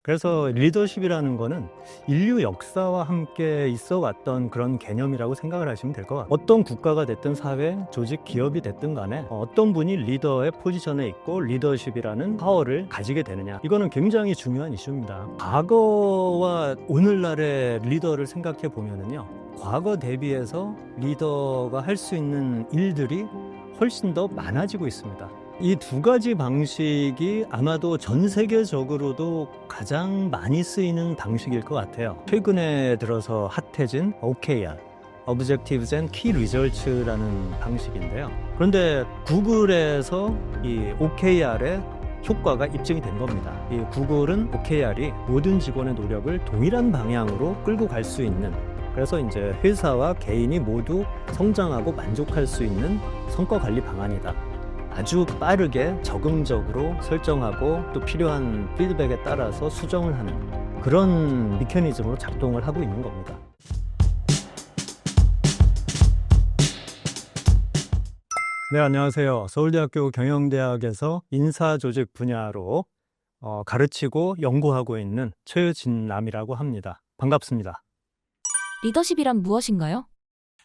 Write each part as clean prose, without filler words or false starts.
그래서 리더십이라는 거는 인류 역사와 함께 있어 왔던 그런 개념이라고 생각을 하시면 될 것 같아요. 어떤 국가가 됐든 사회, 조직, 기업이 됐든 간에 어떤 분이 리더의 포지션에 있고 리더십이라는 파워를 가지게 되느냐, 이거는 굉장히 중요한 이슈입니다. 과거와 오늘날의 리더를 생각해 보면은요, 과거 대비해서 리더가 할 수 있는 일들이 훨씬 더 많아지고 있습니다. 이 두 가지 방식이 아마도 전 세계적으로도 가장 많이 쓰이는 방식일 것 같아요. 최근에 들어서 핫해진 OKR, Objectives and Key Results라는 방식인데요. 그런데 구글에서 이 OKR의 효과가 입증이 된 겁니다. 이 구글은 OKR이 모든 직원의 노력을 동일한 방향으로 끌고 갈 수 있는, 그래서 이제 회사와 개인이 모두 성장하고 만족할 수 있는 성과 관리 방안이다. 아주 빠르게 적응적으로 설정하고 또 필요한 피드백에 따라서 수정을 하는 그런 미커니즘으로 작동을 하고 있는 겁니다. 네, 안녕하세요. 서울대학교 경영대학에서 인사조직 분야로 가르치고 연구하고 있는 최진남이라고 합니다. 반갑습니다. 리더십이란 무엇인가요?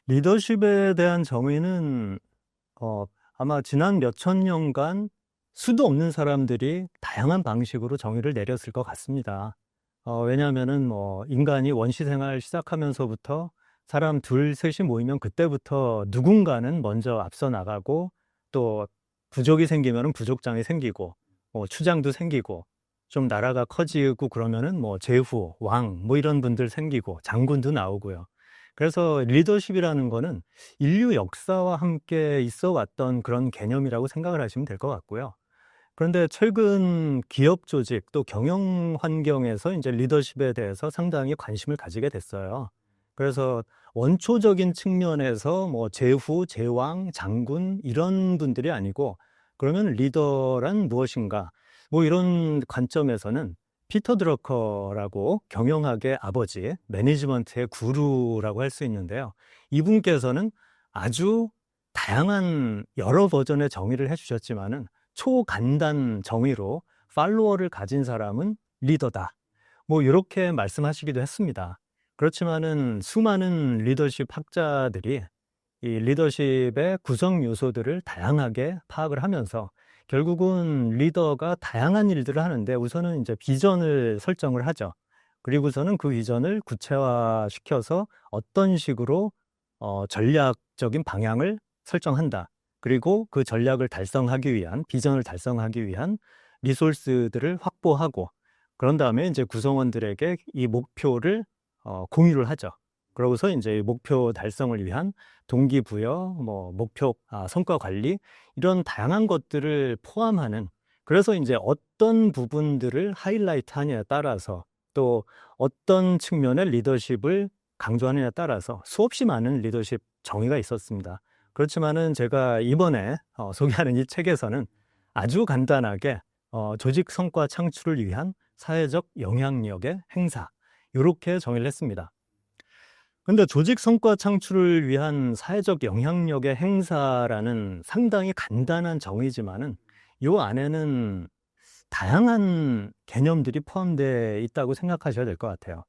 리더십에 대한 정의는 아마 지난 몇천 년간 수도 없는 사람들이 다양한 방식으로 정의를 내렸을 것 같습니다. 왜냐하면은 인간이 원시생활 시작하면서부터 사람 둘, 셋이 모이면 그때부터 누군가는 먼저 앞서 나가고, 또 부족이 생기면은 부족장이 생기고, 추장도 생기고, 좀 나라가 커지고 그러면은 제후, 왕, 이런 분들 생기고, 장군도 나오고요. 그래서 리더십이라는 거는 인류 역사와 함께 있어 왔던 그런 개념이라고 생각을 하시면 될 것 같고요. 그런데 최근 기업 조직 또 경영 환경에서 이제 리더십에 대해서 상당히 관심을 가지게 됐어요. 그래서 원초적인 측면에서 제후, 제왕, 장군 이런 분들이 아니고, 그러면 리더란 무엇인가? 이런 관점에서는 피터 드러커라고 경영학의 아버지, 매니지먼트의 구루라고 할 수 있는데요. 이분께서는 아주 다양한 여러 버전의 정의를 해주셨지만은 초간단 정의로 팔로워를 가진 사람은 리더다, 이렇게 말씀하시기도 했습니다. 그렇지만은 수많은 리더십 학자들이 이 리더십의 구성 요소들을 다양하게 파악을 하면서 결국은 리더가 다양한 일들을 하는데, 우선은 이제 비전을 설정을 하죠. 그리고서는 그 비전을 구체화시켜서 어떤 식으로 전략적인 방향을 설정한다. 그리고 그 전략을 달성하기 위한, 비전을 달성하기 위한 리소스들을 확보하고, 그런 다음에 이제 구성원들에게 이 목표를 공유를 하죠. 그러고서 이제 목표 달성을 위한 동기부여, 목표, 성과 관리, 이런 다양한 것들을 포함하는, 그래서 이제 어떤 부분들을 하이라이트 하냐에 따라서, 또 어떤 측면의 리더십을 강조하느냐에 따라서 수없이 많은 리더십 정의가 있었습니다. 그렇지만은 제가 이번에 소개하는 이 책에서는 아주 간단하게 조직 성과 창출을 위한 사회적 영향력의 행사, 이렇게 정의를 했습니다. 근데 조직 성과 창출을 위한 사회적 영향력의 행사라는 상당히 간단한 정의지만은 이 안에는 다양한 개념들이 포함되어 있다고 생각하셔야 될 것 같아요.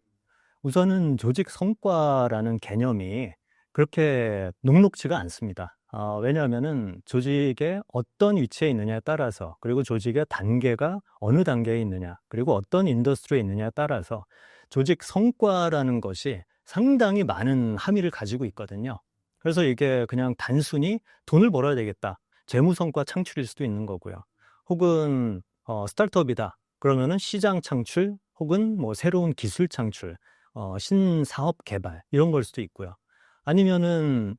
우선은 조직 성과라는 개념이 그렇게 녹록지가 않습니다. 왜냐하면은 조직의 어떤 위치에 있느냐에 따라서, 그리고 조직의 단계가 어느 단계에 있느냐, 그리고 어떤 인더스트리에 있느냐에 따라서 조직 성과라는 것이 상당히 많은 함의를 가지고 있거든요. 그래서 이게 그냥 단순히 돈을 벌어야 되겠다, 재무 성과 창출일 수도 있는 거고요. 혹은 스타트업이다, 그러면은 시장 창출, 혹은 새로운 기술 창출, 신사업 개발, 이런 걸 수도 있고요. 아니면은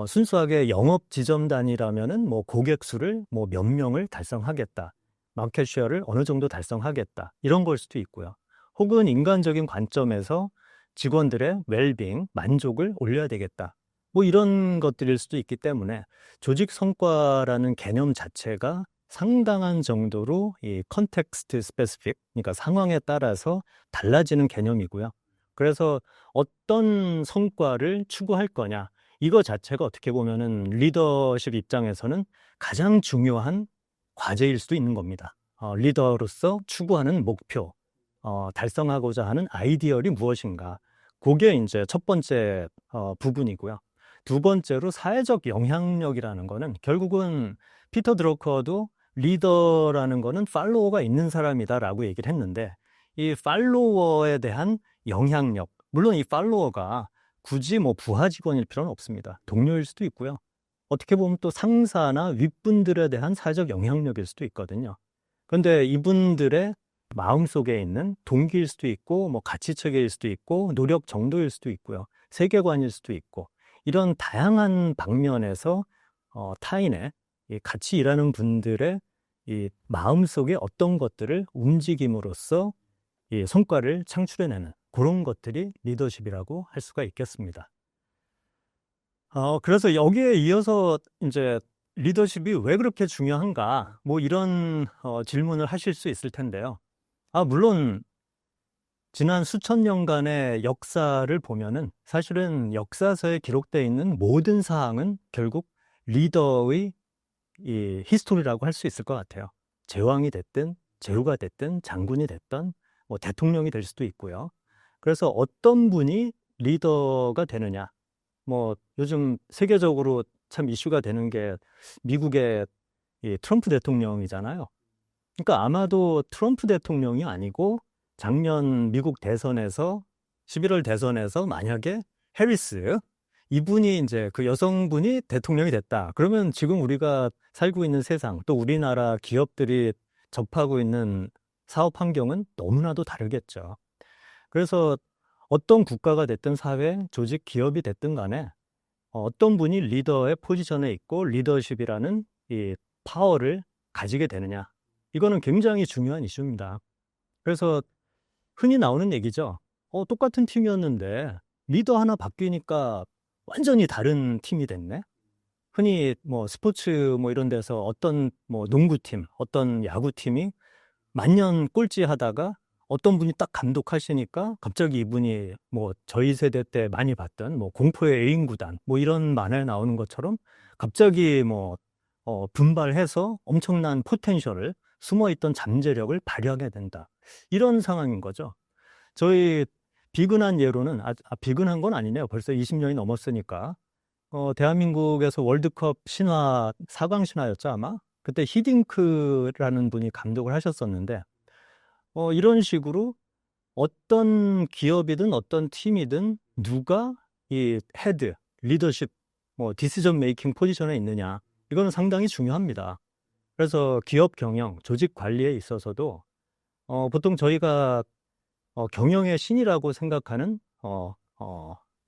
순수하게 영업 지점단이라면은 고객 수를 몇 명을 달성하겠다, 마켓 쉐어를 어느 정도 달성하겠다, 이런 걸 수도 있고요. 혹은 인간적인 관점에서 직원들의 웰빙, 만족을 올려야 되겠다, 이런 것들일 수도 있기 때문에 조직 성과라는 개념 자체가 상당한 정도로 이 컨텍스트 스페시픽, 그러니까 상황에 따라서 달라지는 개념이고요. 그래서 어떤 성과를 추구할 거냐, 이거 자체가 어떻게 보면은 리더십 입장에서는 가장 중요한 과제일 수도 있는 겁니다. 리더로서 추구하는 목표, 달성하고자 하는 아이디얼이 무엇인가. 그게 이제 첫 번째 부분이고요. 두 번째로 사회적 영향력이라는 거는 결국은 피터 드러커도 리더라는 거는 팔로워가 있는 사람이다라고 얘기를 했는데 이 팔로워에 대한 영향력, 물론 이 팔로워가 굳이 뭐 부하 직원일 필요는 없습니다. 동료일 수도 있고요. 어떻게 보면 또 상사나 윗분들에 대한 사회적 영향력일 수도 있거든요. 그런데 이분들의 마음속에 있는 동기일 수도 있고, 뭐 가치체계일 수도 있고, 노력 정도일 수도 있고요. 세계관일 수도 있고, 이런 다양한 방면에서 타인의 같이 일하는 분들의 이 마음속에 어떤 것들을 움직임으로써 이 성과를 창출해내는 그런 것들이 리더십이라고 할 수가 있겠습니다. 그래서 여기에 이어서 이제 리더십이 왜 그렇게 중요한가? 뭐 이런 질문을 하실 수 있을 텐데요. 물론 지난 수천 년간의 역사를 보면은 사실은 역사서에 기록되어 있는 모든 사항은 결국 리더의 이 히스토리라고 할 수 있을 것 같아요. 제왕이 됐든 제후가 됐든 장군이 됐든 뭐 대통령이 될 수도 있고요. 그래서 어떤 분이 리더가 되느냐? 뭐 요즘 세계적으로 참 이슈가 되는 게 미국의 이 트럼프 대통령이잖아요. 그러니까 아마도 트럼프 대통령이 아니고 작년 미국 대선에서 11월 대선에서 만약에 해리스 이분이 이제 그 여성분이 대통령이 됐다. 그러면 지금 우리가 살고 있는 세상 또 우리나라 기업들이 접하고 있는 사업 환경은 너무나도 다르겠죠. 그래서 어떤 국가가 됐든 사회, 조직, 기업이 됐든 간에 어떤 분이 리더의 포지션에 있고 리더십이라는 이 파워를 가지게 되느냐. 이거는 굉장히 중요한 이슈입니다. 그래서 흔히 나오는 얘기죠. 똑같은 팀이었는데 리더 하나 바뀌니까 완전히 다른 팀이 됐네. 흔히 뭐 스포츠 뭐 이런 데서 어떤 뭐 농구팀, 어떤 야구팀이 만년 꼴찌 하다가 어떤 분이 딱 감독하시니까 갑자기 이분이 뭐 저희 세대 때 많이 봤던 뭐 공포의 애인 구단 뭐 이런 만화에 나오는 것처럼 갑자기 뭐 분발해서 엄청난 포텐셜을 숨어있던 잠재력을 발휘하게 된다. 이런 상황인 거죠. 저희 비근한 예로는 비근한 건 아니네요. 벌써 20년이 넘었으니까 대한민국에서 월드컵 신화 4강 신화였죠 아마. 그때 히딩크라는 분이 감독을 하셨었는데 이런 식으로 어떤 기업이든 어떤 팀이든 누가 이 헤드, 리더십, 뭐 디시전 메이킹 포지션에 있느냐 이거는 상당히 중요합니다. 그래서 기업 경영, 조직 관리에 있어서도 보통 저희가 경영의 신이라고 생각하는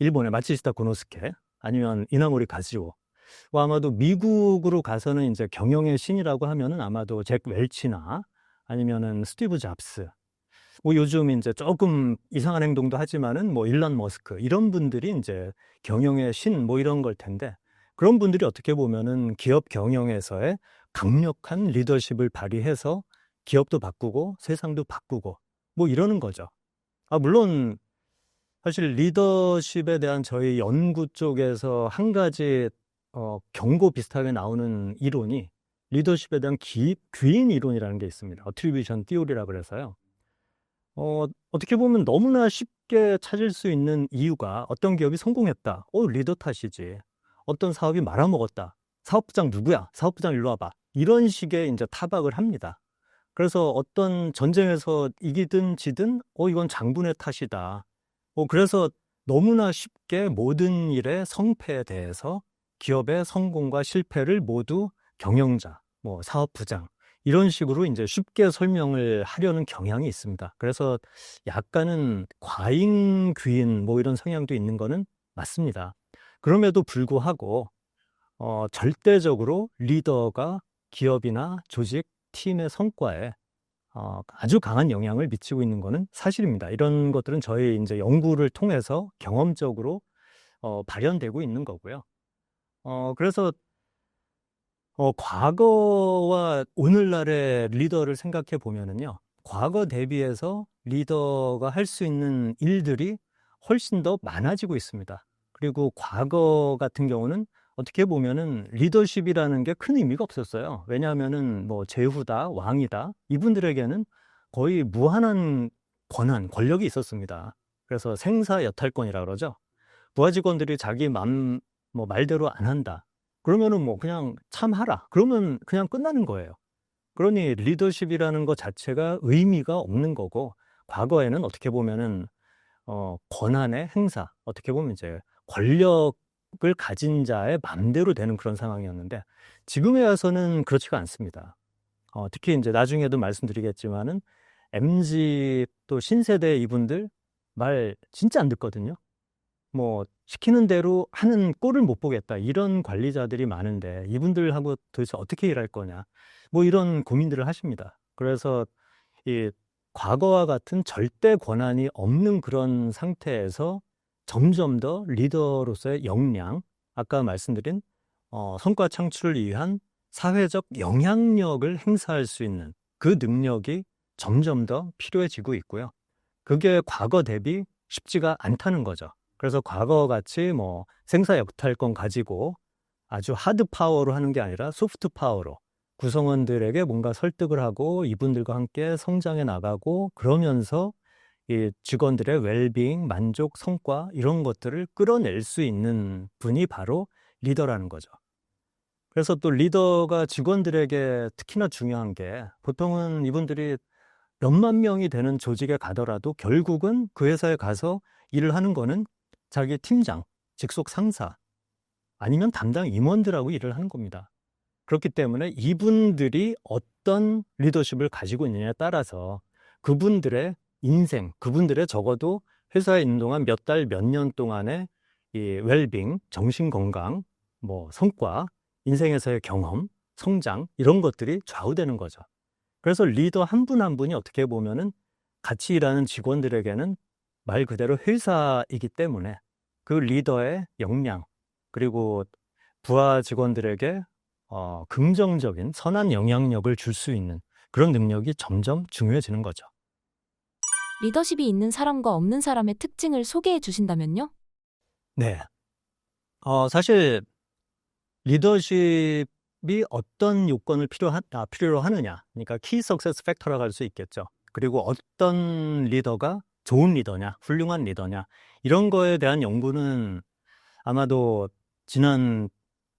일본의 마츠시타 고노스케 아니면 이나모리 가즈오 아마도 미국으로 가서는 이제 경영의 신이라고 하면은 아마도 잭 웰치나 아니면은 스티브 잡스 뭐 요즘 이제 조금 이상한 행동도 하지만은 뭐 일론 머스크 이런 분들이 이제 경영의 신 뭐 이런 걸 텐데 그런 분들이 어떻게 보면은 기업 경영에서의 강력한 리더십을 발휘해서 기업도 바꾸고 세상도 바꾸고 뭐 이러는 거죠. 물론 사실 리더십에 대한 저희 연구 쪽에서 한 가지 경고 비슷하게 나오는 이론이 리더십에 대한 귀인 이론이라는 게 있습니다. 어트리뷰션 띠오리라 그래서요. 어떻게 보면 너무나 쉽게 찾을 수 있는 이유가 어떤 기업이 성공했다. 리더 탓이지. 어떤 사업이 말아먹었다. 사업부장 누구야? 사업부장 일로 와봐. 이런 식의 이제 타박을 합니다. 그래서 어떤 전쟁에서 이기든 지든 이건 장군의 탓이다. 그래서 너무나 쉽게 모든 일의 성패에 대해서 기업의 성공과 실패를 모두 경영자, 뭐 사업부장 이런 식으로 이제 쉽게 설명을 하려는 경향이 있습니다. 그래서 약간은 과잉 귀인 뭐 이런 성향도 있는 거는 맞습니다. 그럼에도 불구하고 절대적으로 리더가 기업이나 조직, 팀의 성과에 아주 강한 영향을 미치고 있는 것은 사실입니다. 이런 것들은 저희 이제 연구를 통해서 경험적으로 발현되고 있는 거고요. 그래서 과거와 오늘날의 리더를 생각해 보면은요, 과거 대비해서 리더가 할 수 있는 일들이 훨씬 더 많아지고 있습니다. 그리고 과거 같은 경우는 어떻게 보면은 리더십이라는 게 큰 의미가 없었어요. 왜냐하면은 뭐 제후다, 왕이다, 이분들에게는 거의 무한한 권력이 있었습니다. 그래서 생사 여탈권이라 그러죠. 부하 직원들이 자기 말대로 안 한다. 그러면은 뭐 그냥 참하라. 그러면 그냥 끝나는 거예요. 그러니 리더십이라는 것 자체가 의미가 없는 거고, 과거에는 어떻게 보면은 권한의 행사, 어떻게 보면 이제 권력을 가진 자의 맘대로 되는 그런 상황이었는데, 지금에 와서는 그렇지가 않습니다. 특히 이제 나중에도 말씀드리겠지만은 MZ 또 신세대 이분들 말 진짜 안 듣거든요. 뭐 시키는 대로 하는 꼴을 못 보겠다, 이런 관리자들이 많은데 이분들하고 도대체 어떻게 일할 거냐, 뭐 이런 고민들을 하십니다. 그래서 이 과거와 같은 절대 권한이 없는 그런 상태에서 점점 더 리더로서의 역량, 아까 말씀드린 성과 창출을 위한 사회적 영향력을 행사할 수 있는 그 능력이 점점 더 필요해지고 있고요. 그게 과거 대비 쉽지가 않다는 거죠. 그래서 과거같이 뭐 생사 역탈권 가지고 아주 하드 파워로 하는 게 아니라 소프트 파워로 구성원들에게 뭔가 설득을 하고 이분들과 함께 성장해 나가고, 그러면서 이 직원들의 웰빙, 만족, 성과 이런 것들을 끌어낼 수 있는 분이 바로 리더라는 거죠. 그래서 또 리더가 직원들에게 특히나 중요한 게, 보통은 이분들이 몇만 명이 되는 조직에 가더라도 결국은 그 회사에 가서 일을 하는 거는 자기 팀장, 직속 상사, 아니면 담당 임원들하고 일을 하는 겁니다. 그렇기 때문에 이분들이 어떤 리더십을 가지고 있느냐에 따라서 그분들의 인생, 그분들의 적어도 회사에 있는 동안 몇 달, 몇 년 동안의 이 웰빙, 정신 건강, 뭐 성과, 인생에서의 경험, 성장, 이런 것들이 좌우되는 거죠. 그래서 리더 한 분 한 분이 어떻게 보면은 같이 일하는 직원들에게는 말 그대로 회사이기 때문에 그 리더의 역량, 그리고 부하 직원들에게 긍정적인 선한 영향력을 줄 수 있는 그런 능력이 점점 중요해지는 거죠. 리더십이 있는 사람과 없는 사람의 특징을 소개해 주신다면요? 네. 사실 리더십이 어떤 요건을 필요로 하느냐, 그러니까 키 석세스 팩터라고 할 수 있겠죠. 그리고 어떤 리더가 좋은 리더냐, 훌륭한 리더냐, 이런 거에 대한 연구는 아마도 지난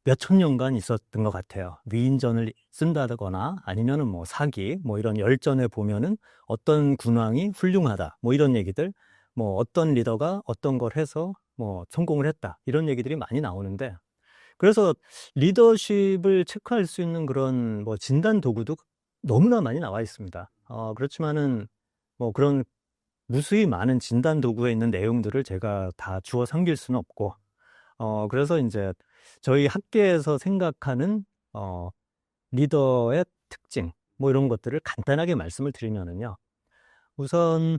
몇천 년간 있었던 것 같아요. 위인전을 쓴다거나 아니면은 뭐 사기, 뭐 이런 열전에 보면은 어떤 군왕이 훌륭하다, 뭐 이런 얘기들, 뭐 어떤 리더가 어떤 걸 해서 뭐 성공을 했다, 이런 얘기들이 많이 나오는데, 그래서 리더십을 체크할 수 있는 그런 뭐 진단 도구도 너무나 많이 나와 있습니다. 그렇지만은 뭐 그런 무수히 많은 진단 도구에 있는 내용들을 제가 다 주워 삼길 수는 없고, 그래서 이제 저희 학계에서 생각하는 리더의 특징, 뭐 이런 것들을 간단하게 말씀을 드리면은요. 우선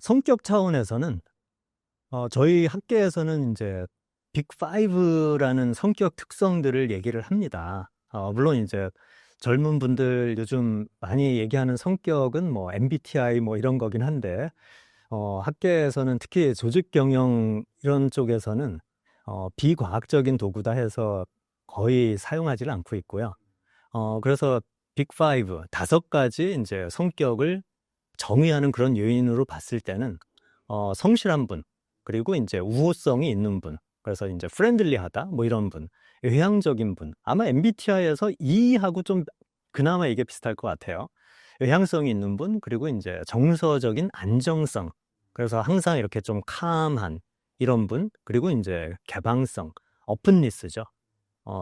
성격 차원에서는 저희 학계에서는 이제 빅5라는 성격 특성들을 얘기를 합니다. 물론 이제 젊은 분들 요즘 많이 얘기하는 성격은 뭐 MBTI 뭐 이런 거긴 한데, 학계에서는 특히 조직 경영 이런 쪽에서는 비과학적인 도구다 해서 거의 사용하지를 않고 있고요. 그래서 빅5, 5가지 이제 성격을 정의하는 그런 요인으로 봤을 때는 성실한 분, 그리고 이제 우호성이 있는 분, 그래서 이제 프렌들리하다, 뭐 이런 분, 외향적인 분, 아마 MBTI에서 E하고 좀 그나마 이게 비슷할 것 같아요. 외향성이 있는 분, 그리고 이제 정서적인 안정성, 그래서 항상 이렇게 좀 캄한 이런 분, 그리고 이제 개방성, 오픈니스죠.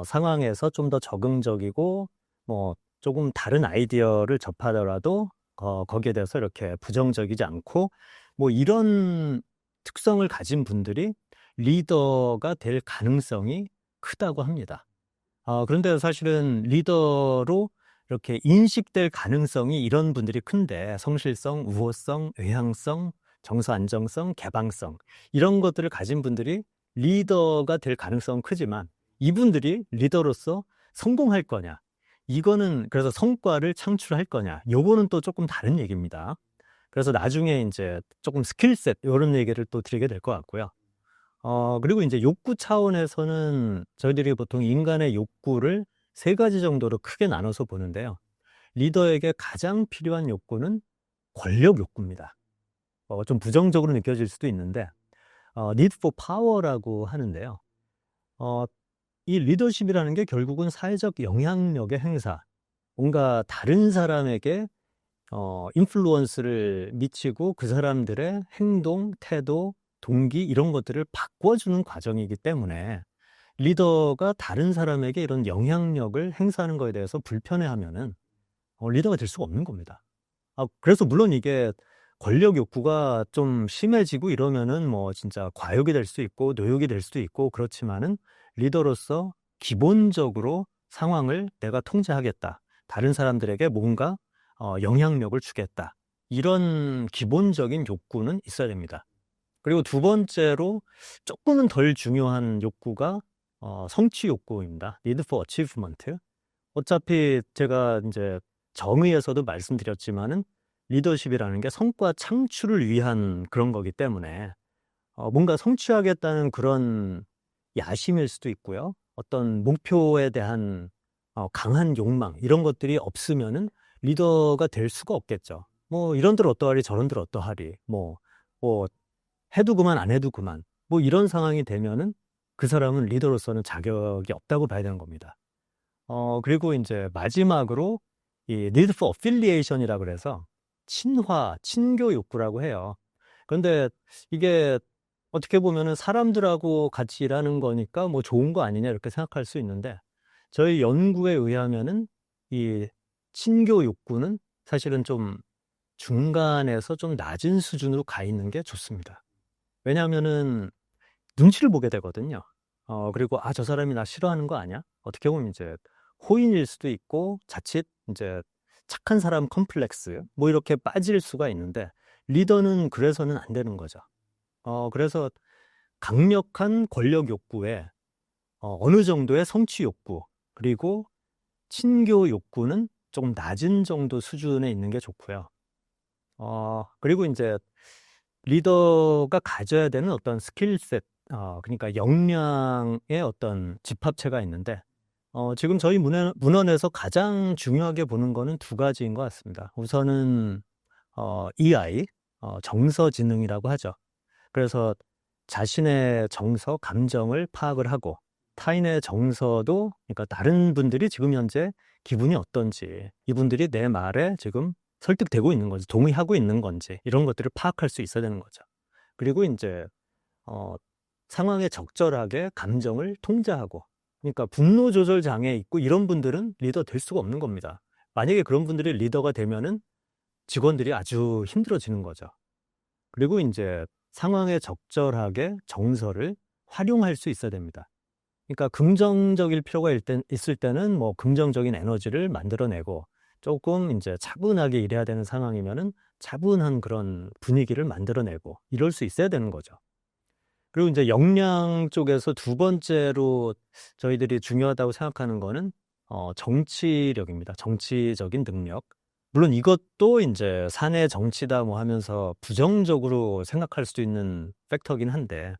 상황에서 좀 더 적응적이고, 뭐 조금 다른 아이디어를 접하더라도 거기에 대해서 이렇게 부정적이지 않고, 뭐 이런 특성을 가진 분들이 리더가 될 가능성이 크다고 합니다. 그런데 사실은 리더로 이렇게 인식될 가능성이 이런 분들이 큰데, 성실성, 우호성, 외향성, 정서 안정성, 개방성, 이런 것들을 가진 분들이 리더가 될 가능성은 크지만 이분들이 리더로서 성공할 거냐, 이거는, 그래서 성과를 창출할 거냐, 요거는 또 조금 다른 얘기입니다. 그래서 나중에 이제 조금 스킬셋 이런 얘기를 또 드리게 될 것 같고요. 그리고 이제 욕구 차원에서는 저희들이 보통 인간의 욕구를 3가지 정도로 크게 나눠서 보는데요. 리더에게 가장 필요한 욕구는 권력 욕구입니다. 좀 부정적으로 느껴질 수도 있는데, need for power라고 하는데요. 이 리더십이라는 게 결국은 사회적 영향력의 행사, 뭔가 다른 사람에게 인플루언스를 미치고 그 사람들의 행동, 태도, 동기 이런 것들을 바꿔주는 과정이기 때문에 리더가 다른 사람에게 이런 영향력을 행사하는 거에 대해서 불편해하면은 리더가 될 수가 없는 겁니다. 그래서 물론 이게 권력 욕구가 좀 심해지고 이러면은 뭐 진짜 과욕이 될 수 있고 노욕이 될 수도 있고 그렇지만은 리더로서 기본적으로 상황을 내가 통제하겠다. 다른 사람들에게 뭔가 영향력을 주겠다. 이런 기본적인 욕구는 있어야 됩니다. 그리고 두 번째로 조금은 덜 중요한 욕구가 성취 욕구입니다. Need for achievement. 어차피 제가 이제 정의에서도 말씀드렸지만은 리더십이라는 게 성과 창출을 위한 그런 거기 때문에 뭔가 성취하겠다는 그런 야심일 수도 있고요. 어떤 목표에 대한 강한 욕망 이런 것들이 없으면은 리더가 될 수가 없겠죠. 뭐 이런들 어떠하리 저런들 어떠하리 뭐 해도 그만 안 해도 그만 뭐 이런 상황이 되면은 그 사람은 리더로서는 자격이 없다고 봐야 되는 겁니다. 그리고 이제 마지막으로 이 need for affiliation이라 그래서 친화, 친교 욕구라고 해요. 그런데 이게 어떻게 보면은 사람들하고 같이 일하는 거니까 뭐 좋은 거 아니냐 이렇게 생각할 수 있는데 저희 연구에 의하면은 이 친교 욕구는 사실은 좀 중간에서 좀 낮은 수준으로 가 있는 게 좋습니다. 왜냐하면은 눈치를 보게 되거든요. 그리고 저 사람이 나 싫어하는 거 아니야? 어떻게 보면 이제 호인일 수도 있고 자칫 이제 착한 사람 컴플렉스 뭐 이렇게 빠질 수가 있는데 리더는 그래서는 안 되는 거죠. 그래서 강력한 권력 욕구에 어느 정도의 성취 욕구 그리고 친교 욕구는 조금 낮은 정도 수준에 있는 게 좋고요. 그리고 이제 리더가 가져야 되는 어떤 스킬셋, 그러니까 역량의 어떤 집합체가 있는데, 지금 저희 문헌에서 가장 중요하게 보는 거는 두 가지인 것 같습니다. 우선은, EI, 정서지능이라고 하죠. 그래서 자신의 정서, 감정을 파악을 하고, 타인의 정서도, 그러니까 다른 분들이 지금 현재 기분이 어떤지, 이분들이 내 말에 지금 설득되고 있는 건지, 동의하고 있는 건지, 이런 것들을 파악할 수 있어야 되는 거죠. 그리고 이제, 상황에 적절하게 감정을 통제하고, 그러니까 분노 조절 장애 있고 이런 분들은 리더 될 수가 없는 겁니다. 만약에 그런 분들이 리더가 되면은 직원들이 아주 힘들어지는 거죠. 그리고 이제 상황에 적절하게 정서를 활용할 수 있어야 됩니다. 그러니까 긍정적일 필요가 있을 때는 뭐 긍정적인 에너지를 만들어내고 조금 이제 차분하게 일해야 되는 상황이면은 차분한 그런 분위기를 만들어내고 이럴 수 있어야 되는 거죠. 그리고 이제 역량 쪽에서 두 번째로 저희들이 중요하다고 생각하는 거는 정치력입니다. 정치적인 능력. 물론 이것도 이제 사내 정치다 뭐 하면서 부정적으로 생각할 수도 있는 팩터긴 한데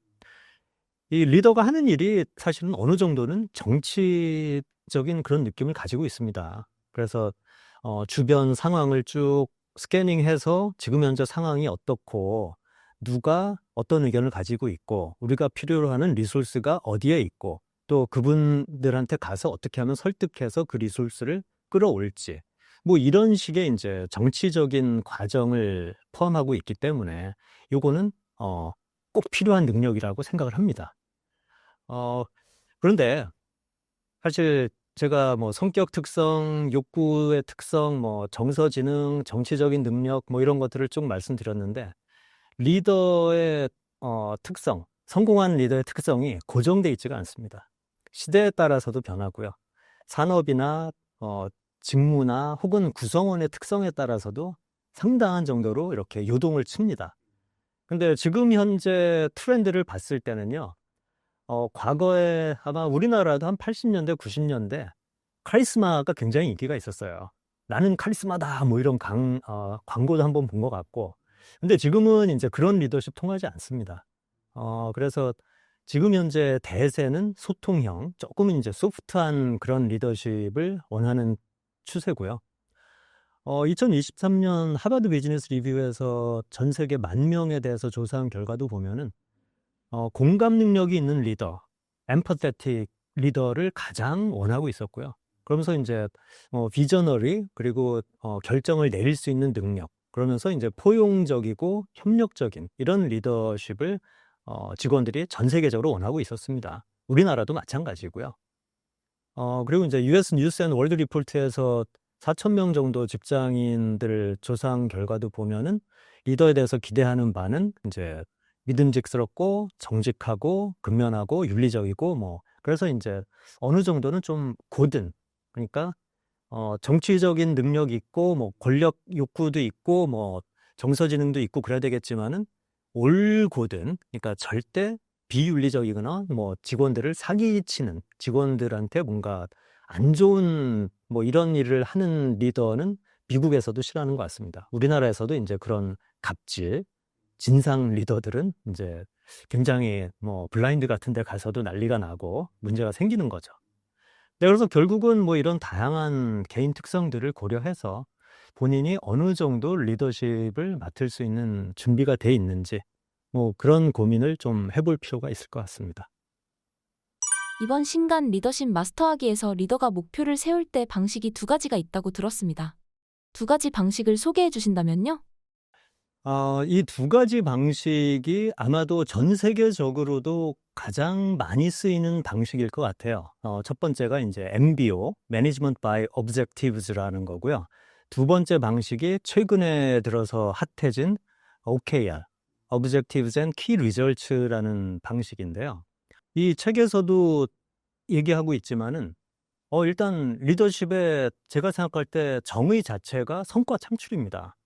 이 리더가 하는 일이 사실은 어느 정도는 정치적인 그런 느낌을 가지고 있습니다. 그래서 주변 상황을 쭉 스캐닝해서 지금 현재 상황이 어떻고 누가 어떤 의견을 가지고 있고 우리가 필요로 하는 리소스가 어디에 있고 또 그분들한테 가서 어떻게 하면 설득해서 그 리소스를 끌어올지 뭐 이런 식의 이제 정치적인 과정을 포함하고 있기 때문에 요거는 꼭 필요한 능력이라고 생각을 합니다. 그런데 사실 제가 뭐 성격 특성, 욕구의 특성, 뭐 정서 지능, 정치적인 능력 뭐 이런 것들을 쭉 말씀드렸는데 리더의 특성, 성공한 리더의 특성이 고정돼 있지가 않습니다. 시대에 따라서도 변하고요. 산업이나 직무나 혹은 구성원의 특성에 따라서도 상당한 정도로 이렇게 요동을 칩니다. 근데 지금 현재 트렌드를 봤을 때는요. 과거에 아마 우리나라도 한 80년대, 90년대 카리스마가 굉장히 인기가 있었어요. 나는 카리스마다 뭐 이런 광고도 한번 본 것 같고. 근데 지금은 이제 그런 리더십 통하지 않습니다. 그래서 지금 현재 대세는 소통형, 조금은 이제 소프트한 그런 리더십을 원하는 추세고요. 2023년 하버드 비즈니스 리뷰에서 전 세계 10,000명에 대해서 조사한 결과도 보면은 공감 능력이 있는 리더, empathetic 리더를 가장 원하고 있었고요. 그러면서 이제 비저너리 그리고 결정을 내릴 수 있는 능력, 그러면서 이제 포용적이고 협력적인 이런 리더십을 직원들이 전 세계적으로 원하고 있었습니다. 우리나라도 마찬가지고요. 그리고 이제 US 뉴스 앤 월드 리포트에서 4,000명 정도 직장인들을 조사한 결과도 보면은 리더에 대해서 기대하는 바는 이제 믿음직스럽고 정직하고 근면하고 윤리적이고 뭐 그래서 이제 어느 정도는 좀 고든, 그러니까 정치적인 능력이 있고 뭐 권력 욕구도 있고 뭐 정서지능도 있고 그래야 되겠지만은 올고든, 그러니까 절대 비윤리적이거나 뭐 직원들을 사기치는, 직원들한테 뭔가 안 좋은 뭐 이런 일을 하는 리더는 미국에서도 싫어하는 것 같습니다. 우리나라에서도 이제 그런 갑질, 진상 리더들은 이제 굉장히 뭐 블라인드 같은 데 가서도 난리가 나고 문제가 생기는 거죠. 네, 그래서 결국은 뭐 이런 다양한 개인 특성들을 고려해서 본인이 어느 정도 리더십을 맡을 수 있는 준비가 돼 있는지 뭐 그런 고민을 좀 해볼 필요가 있을 것 같습니다. 이번 신간 리더십 마스터하기에서 리더가 목표를 세울 때 방식이 2가지가 있다고 들었습니다. 2가지 방식을 소개해 주신다면요? 이 2가지 방식이 아마도 전 세계적으로도 가장 많이 쓰이는 방식일 것 같아요. 첫 번째가 이제 MBO, Management by Objectives라는 거고요. 2번째 방식이 최근에 들어서 핫해진 OKR, Objectives and Key Results라는 방식인데요. 이 책에서도 얘기하고 있지만은 일단 리더십에 제가 생각할 때 정의 자체가 성과 창출입니다.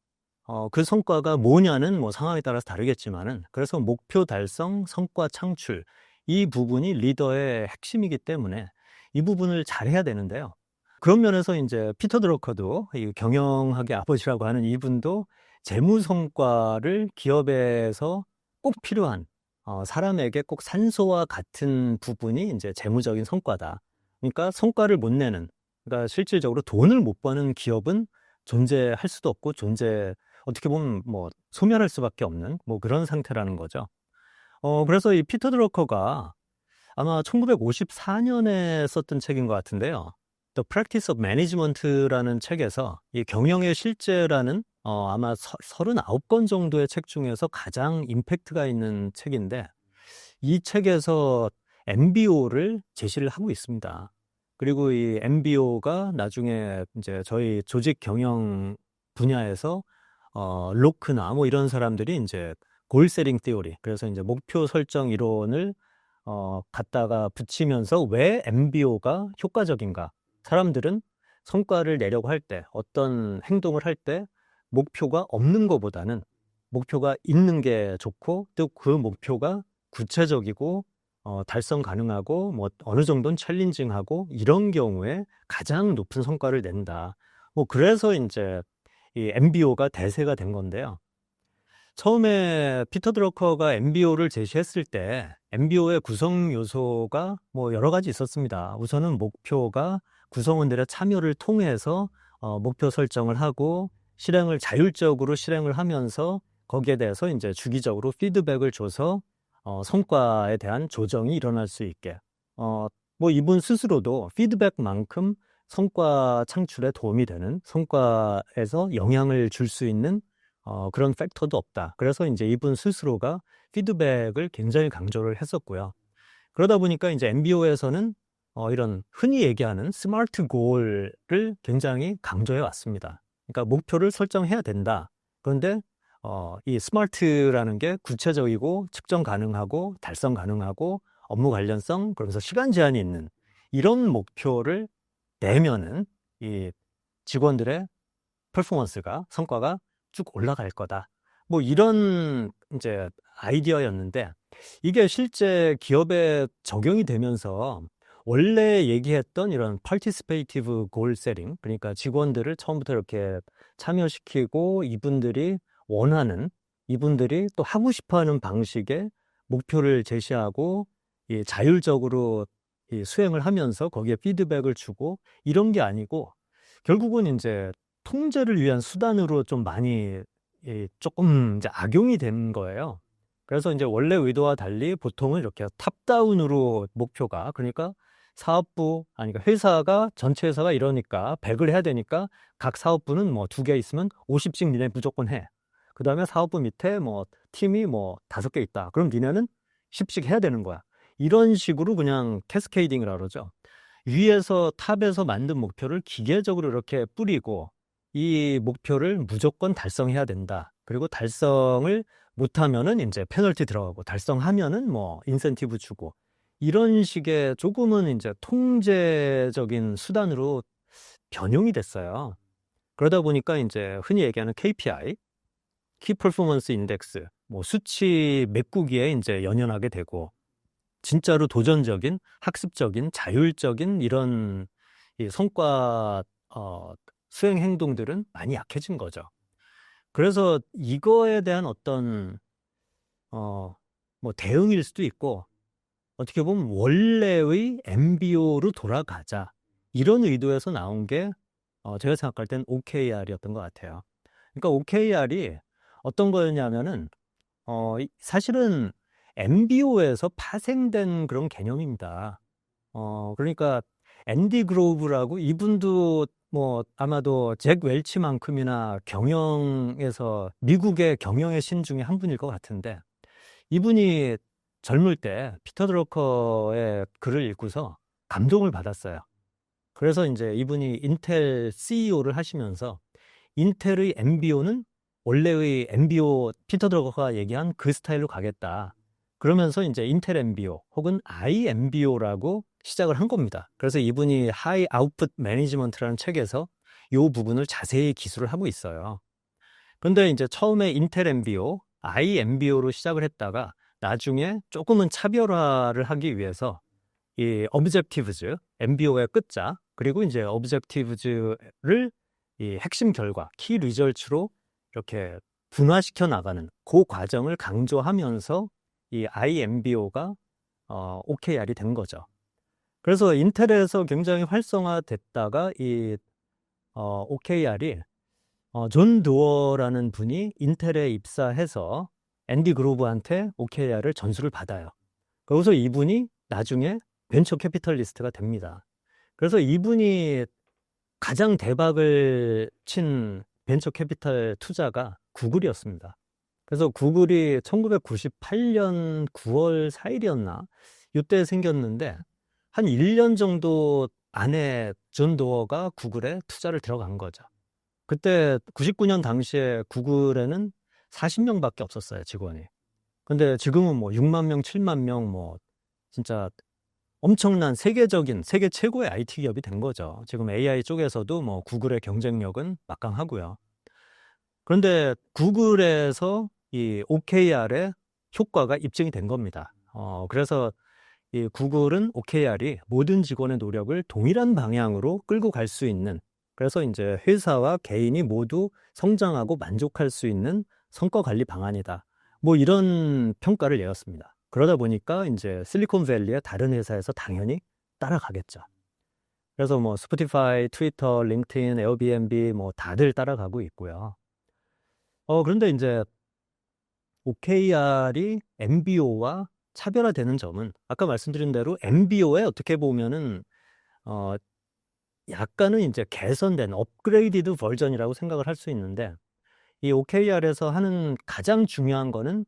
그 성과가 뭐냐는 뭐 상황에 따라서 다르겠지만은, 그래서 목표 달성, 성과 창출, 이 부분이 리더의 핵심이기 때문에 이 부분을 잘해야 되는데요. 그런 면에서 이제 피터 드러커도, 이 경영학의 아버지라고 하는 이분도 재무 성과를 기업에서 꼭 필요한, 사람에게 꼭 산소와 같은 부분이 이제 재무적인 성과다. 그러니까 성과를 못 내는, 그러니까 실질적으로 돈을 못 버는 기업은 존재할 수도 없고 어떻게 보면 뭐 소멸할 수밖에 없는 뭐 그런 상태라는 거죠. 그래서 이 피터 드러커가 아마 1954년에 썼던 책인 것 같은데요. The Practice of Management라는 책에서 이 경영의 실제라는 아마 39권 정도의 책 중에서 가장 임팩트가 있는 책인데, 이 책에서 MBO를 제시를 하고 있습니다. 그리고 이 MBO가 나중에 이제 저희 조직 경영 분야에서 로크나 뭐 이런 사람들이 이제 골 세팅 티오리, 그래서 이제 목표 설정 이론을 갖다가 붙이면서 왜 MBO가 효과적인가? 사람들은 성과를 내려고 할 때, 어떤 행동을 할 때 목표가 없는 것보다는 목표가 있는 게 좋고, 또 그 목표가 구체적이고 달성 가능하고 뭐 어느 정도는 챌린징하고 이런 경우에 가장 높은 성과를 낸다. 뭐 그래서 이제 이 MBO가 대세가 된 건데요. 처음에 피터 드러커가 MBO를 제시했을 때 MBO의 구성 요소가 뭐 여러 가지 있었습니다. 우선은 목표가 구성원들의 참여를 통해서 목표 설정을 하고 자율적으로 실행을 하면서 거기에 대해서 이제 주기적으로 피드백을 줘서 성과에 대한 조정이 일어날 수 있게. 뭐 이분 스스로도 피드백만큼 성과 창출에 도움이 되는, 성과에서 영향을 줄 수 있는 그런 팩터도 없다. 그래서 이제 이분 스스로가 피드백을 굉장히 강조를 했었고요. 그러다 보니까 이제 MBO에서는 이런 흔히 얘기하는 스마트 골을 굉장히 강조해 왔습니다. 그러니까 목표를 설정해야 된다. 그런데 이 스마트라는 게 구체적이고 측정 가능하고 달성 가능하고 업무 관련성, 그러면서 시간 제한이 있는 이런 목표를 내면은 이 직원들의 퍼포먼스가, 성과가 쭉 올라갈 거다. 뭐 이런 이제 아이디어였는데, 이게 실제 기업에 적용이 되면서 원래 얘기했던 이런 participatory goal setting, 그러니까 직원들을 처음부터 이렇게 참여시키고 이분들이 또 하고 싶어 하는 방식의 목표를 제시하고 자율적으로 수행을 하면서 거기에 피드백을 주고 이런 게 아니고, 결국은 이제 통제를 위한 수단으로 좀 많이 조금 이제 악용이 된 거예요. 그래서 이제 원래 의도와 달리 보통은 이렇게 탑다운으로 목표가, 그러니까 사업부, 아니, 그러니까 회사가, 전체 회사가 이러니까 100을 해야 되니까 각 사업부는 뭐 2개 있으면 50씩 니네 무조건 해. 그 다음에 사업부 밑에 뭐 팀이 뭐 5개 있다. 그럼 니네는 10씩 해야 되는 거야. 이런 식으로 그냥 캐스케이딩을 하죠. 위에서 탑에서 만든 목표를 기계적으로 이렇게 뿌리고 이 목표를 무조건 달성해야 된다. 그리고 달성을 못하면은 이제 페널티 들어가고 달성하면은 뭐 인센티브 주고 이런 식의 조금은 이제 통제적인 수단으로 변용이 됐어요. 그러다 보니까 이제 흔히 얘기하는 KPI, 키 퍼포먼스 인덱스, 뭐 수치 메꾸기에 이제 연연하게 되고 진짜로 도전적인, 학습적인, 자율적인 이런 이 성과 수행 행동들은 많이 약해진 거죠. 그래서 이거에 대한 어떤 뭐 대응일 수도 있고 어떻게 보면 원래의 MBO로 돌아가자 이런 의도에서 나온 게 제가 생각할 땐 OKR이었던 것 같아요. 그러니까 OKR이 어떤 거였냐면은 사실은 MBO에서 파생된 그런 개념입니다. 그러니까 앤디 그로브라고 이분도 뭐 아마도 잭 웰치만큼이나 경영에서 미국의 경영의 신 중에 한 분일 것 같은데 이분이 젊을 때 피터 드러커의 글을 읽고서 감동을 받았어요. 그래서 이제 이분이 인텔 CEO를 하시면서 인텔의 MBO는 원래의 MBO 피터 드러커가 얘기한 그 스타일로 가겠다. 그러면서 이제 인텔 MBO 혹은 IMBO라고 시작을 한 겁니다. 그래서 이분이 하이 아웃풋 매니지먼트라는 책에서 이 부분을 자세히 기술을 하고 있어요. 그런데 이제 처음에 인텔 MBO, IMBO로 시작을 했다가 나중에 조금은 차별화를 하기 위해서 이 objectives, MBO의 끝자, 그리고 이제 objectives를 이 핵심 결과, 키 리절츠로 이렇게 분화시켜 나가는 그 과정을 강조하면서 이 IMBO가 OKR이 된 거죠. 그래서 인텔에서 굉장히 활성화됐다가 이 OKR이 존 도어라는 분이 인텔에 입사해서 앤디 그로브한테 OKR을 전수를 받아요. 거기서 이분이 나중에 벤처 캐피털리스트가 됩니다. 그래서 이분이 가장 대박을 친 벤처 캐피탈 투자가 구글이었습니다. 그래서 구글이 1998년 9월 4일이었나? 이때 생겼는데 한 1년 정도 안에 존 도어가 구글에 투자를 들어간 거죠. 그때 99년 당시에 구글에는 40명밖에 없었어요, 직원이. 근데 지금은 뭐 6만 명, 7만 명, 뭐 진짜 엄청난 세계적인 세계 최고의 IT 기업이 된 거죠. 지금 AI 쪽에서도 뭐 구글의 경쟁력은 막강하고요. 그런데 구글에서 이 OKR의 효과가 입증이 된 겁니다. 그래서 이 구글은 OKR이 모든 직원의 노력을 동일한 방향으로 끌고 갈 수 있는, 그래서 이제 회사와 개인이 모두 성장하고 만족할 수 있는 성과 관리 방안이다. 뭐 이런 평가를 내렸습니다. 그러다 보니까 이제 실리콘밸리의 다른 회사에서 당연히 따라가겠죠. 그래서 뭐 스포티파이, 트위터, 링크드인, 에어비앤비 뭐 다들 따라가고 있고요. 그런데 이제 OKR이 MBO와 차별화되는 점은 아까 말씀드린 대로 MBO에 어떻게 보면은 어 약간은 이제 개선된 업그레이디드 버전이라고 생각을 할 수 있는데 이 OKR에서 하는 가장 중요한 거는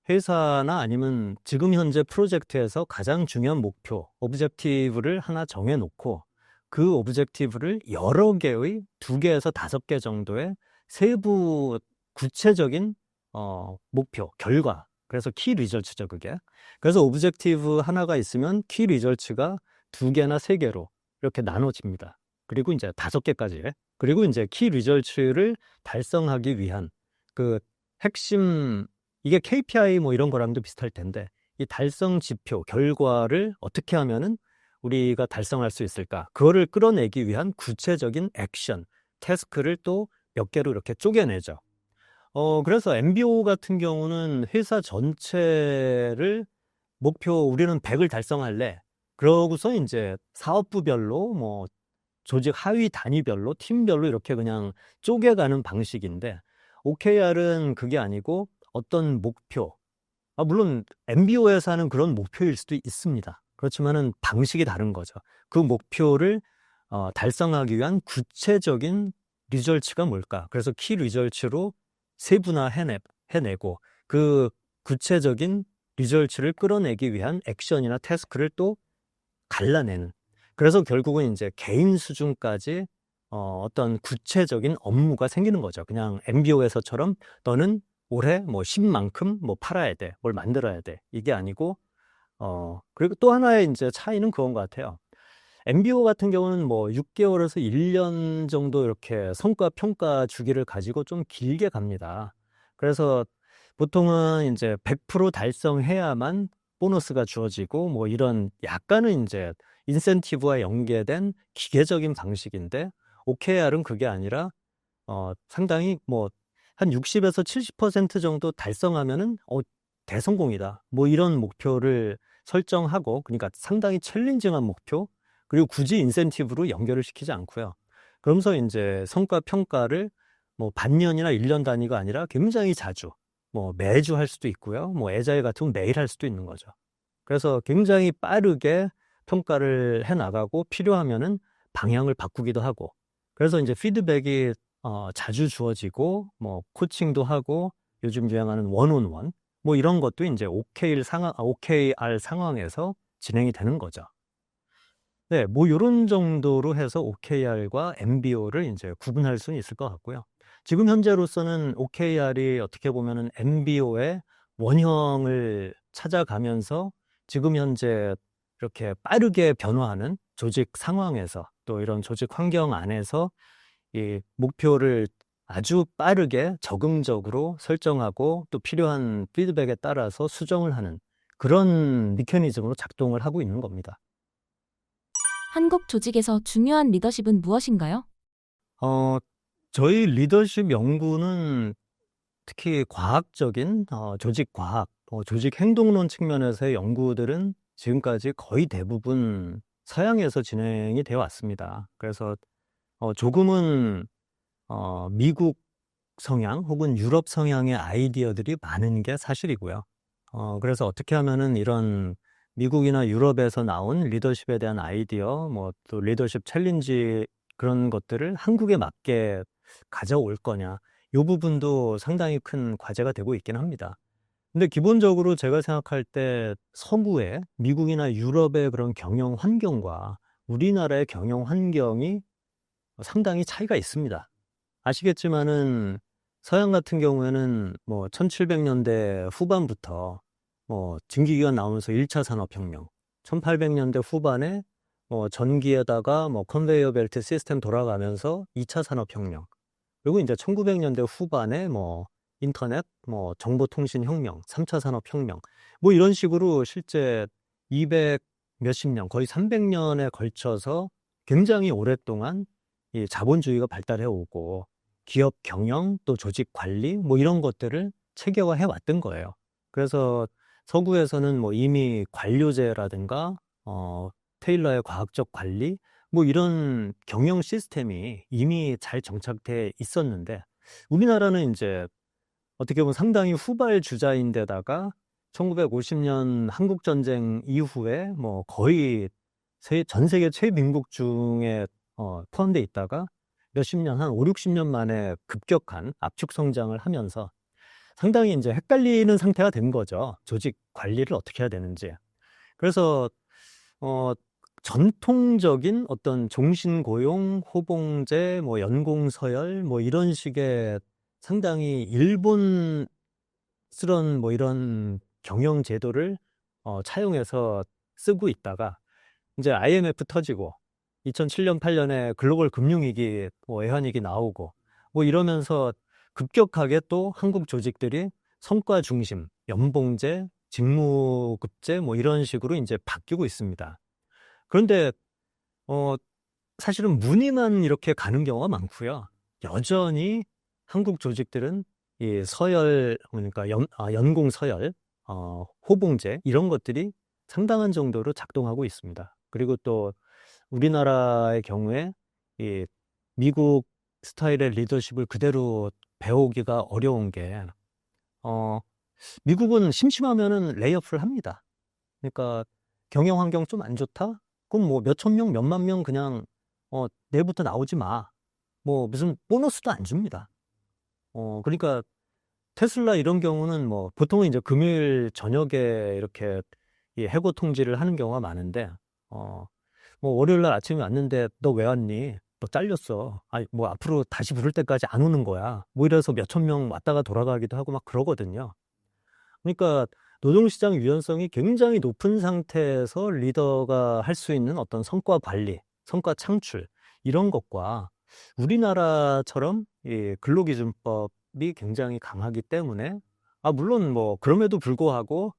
회사나 아니면 지금 현재 프로젝트에서 가장 중요한 목표, 오브젝티브를 하나 정해놓고 그 오브젝티브를 여러 개의 2개에서 5개 정도의 세부 구체적인 목표, 결과, 그래서 키 리절츠죠, 그게. 그래서 오브젝티브 하나가 있으면 키 리절츠가 2개나 3개로 이렇게 나눠집니다. 그리고 이제 5개까지. 그리고 이제 키 리절츠를 달성하기 위한 그 핵심, 이게 KPI 뭐 이런 거랑도 비슷할 텐데 이 달성 지표, 결과를 어떻게 하면은 우리가 달성할 수 있을까? 그거를 끌어내기 위한 구체적인 액션, 태스크를 또 몇 개로 이렇게 쪼개내죠. 그래서 MBO 같은 경우는 회사 전체를 목표 우리는 100을 달성할래. 그러고서 이제 사업부별로 뭐 조직 하위 단위별로, 팀별로 이렇게 그냥 쪼개가는 방식인데, OKR은 그게 아니고 어떤 목표, 물론 MBO에서 하는 그런 목표일 수도 있습니다. 그렇지만은 방식이 다른 거죠. 그 목표를 달성하기 위한 구체적인 리절츠가 뭘까? 그래서 키 리절츠로 세분화해내고 그 구체적인 리절츠를 끌어내기 위한 액션이나 태스크를 또 갈라내는. 그래서 결국은 이제 개인 수준까지 어떤 구체적인 업무가 생기는 거죠. 그냥 MBO에서처럼 너는 올해 뭐 10만큼 뭐 팔아야 돼, 뭘 만들어야 돼. 이게 아니고, 그리고 또 하나의 이제 차이는 그건 것 같아요. MBO 같은 경우는 뭐 6개월에서 1년 정도 이렇게 성과 평가 주기를 가지고 좀 길게 갑니다. 그래서 보통은 이제 100% 달성해야만 보너스가 주어지고 뭐 이런 약간은 이제 인센티브와 연계된 기계적인 방식인데, OKR은 그게 아니라 상당히 뭐 한 60에서 70% 정도 달성하면은 대성공이다. 뭐 이런 목표를 설정하고, 그러니까 상당히 챌린징한 목표, 그리고 굳이 인센티브로 연결을 시키지 않고요. 그러면서 이제 성과 평가를 뭐 반년이나 1년 단위가 아니라 굉장히 자주, 뭐 매주 할 수도 있고요. 뭐 애자일 같으면 매일 할 수도 있는 거죠. 그래서 굉장히 빠르게 평가를 해 나가고 필요하면은 방향을 바꾸기도 하고, 그래서 이제 피드백이 자주 주어지고 뭐 코칭도 하고 요즘 유행하는 원온원 뭐 이런 것도 이제 OKR 상황에서 진행이 되는 거죠. 네, 뭐 이런 정도로 해서 OKR과 MBO를 이제 구분할 수는 있을 것 같고요. 지금 현재로서는 OKR이 어떻게 보면은 MBO의 원형을 찾아가면서 지금 현재 이렇게 빠르게 변화하는 조직 상황에서, 또 이런 조직 환경 안에서 이 목표를 아주 빠르게 적응적으로 설정하고 또 필요한 피드백에 따라서 수정을 하는 그런 메커니즘으로 작동을 하고 있는 겁니다. 한국 조직에서 중요한 리더십은 무엇인가요? 어, 저희 리더십 연구는 특히 과학적인 조직 과학, 조직 행동론 측면에서의 연구들은 지금까지 거의 대부분 서양에서 진행이 되어 왔습니다. 그래서 조금은 미국 성향 혹은 유럽 성향의 아이디어들이 많은 게 사실이고요. 그래서 어떻게 하면은 이런 미국이나 유럽에서 나온 리더십에 대한 아이디어, 뭐 또 리더십 챌린지 그런 것들을 한국에 맞게 가져올 거냐, 이 부분도 상당히 큰 과제가 되고 있긴 합니다. 근데 기본적으로 제가 생각할 때 서구의 미국이나 유럽의 그런 경영 환경과 우리나라의 경영 환경이 상당히 차이가 있습니다. 아시겠지만은 서양 같은 경우에는 뭐 1700년대 후반부터 뭐 증기기관 나오면서 1차 산업혁명, 1800년대 후반에 뭐 전기에다가 뭐 컨베이어 벨트 시스템 돌아가면서 2차 산업혁명, 그리고 이제 1900년대 후반에 뭐 인터넷, 뭐 정보통신혁명, 3차 산업혁명, 뭐 이런 식으로 실제 200 몇십 년, 거의 300년에 걸쳐서 굉장히 오랫동안 이 자본주의가 발달해 오고 기업 경영 또 조직 관리 뭐 이런 것들을 체계화해 왔던 거예요. 그래서 서구에서는 뭐 이미 관료제라든가 테일러의 과학적 관리 뭐 이런 경영 시스템이 이미 잘 정착돼 있었는데, 우리나라는 이제 어떻게 보면 상당히 후발주자인데다가 1950년 한국전쟁 이후에 뭐 거의 전 세계 최빈국 중에 포함돼 있다가 몇십 년, 한 5, 60년 만에 급격한 압축 성장을 하면서 상당히 이제 헷갈리는 상태가 된 거죠. 조직 관리를 어떻게 해야 되는지. 그래서 어, 전통적인 어떤 종신고용, 호봉제, 뭐 연공서열, 뭐 이런 식의 상당히 일본스런 뭐 이런 경영 제도를 차용해서 쓰고 있다가 이제 IMF 터지고 2007년, 8년에 글로벌 금융위기, 뭐 외환위기 나오고 뭐 이러면서 급격하게 또 한국 조직들이 성과 중심, 연봉제, 직무급제 뭐 이런 식으로 이제 바뀌고 있습니다. 그런데 어, 사실은 문의만 이렇게 가는 경우가 많고요. 여전히 한국 조직들은 이 서열, 그러니까 연공 서열, 호봉제 이런 것들이 상당한 정도로 작동하고 있습니다. 그리고 또 우리나라의 경우에 이 미국 스타일의 리더십을 그대로 배우기가 어려운 게, 어, 미국은 심심하면은 레이오프를 합니다. 그러니까 경영 환경 좀 안 좋다? 그럼 뭐 몇천 명, 몇만 명 그냥 내일부터 나오지 마. 뭐 무슨 보너스도 안 줍니다. 그러니까 테슬라 이런 경우는 뭐 보통은 이제 금요일 저녁에 이렇게 이 해고 통지를 하는 경우가 많은데, 어, 뭐 월요일 날 아침에 왔는데 너 왜 왔니? 너 잘렸어. 아니 뭐 앞으로 다시 부를 때까지 안 오는 거야. 뭐 이래서 몇천 명 왔다가 돌아가기도 하고 막 그러거든요. 그러니까 노동시장 유연성이 굉장히 높은 상태에서 리더가 할 수 있는 어떤 성과 관리, 성과 창출 이런 것과 우리나라처럼 이 근로기준법이 굉장히 강하기 때문에 물론 뭐 그럼에도 불구하고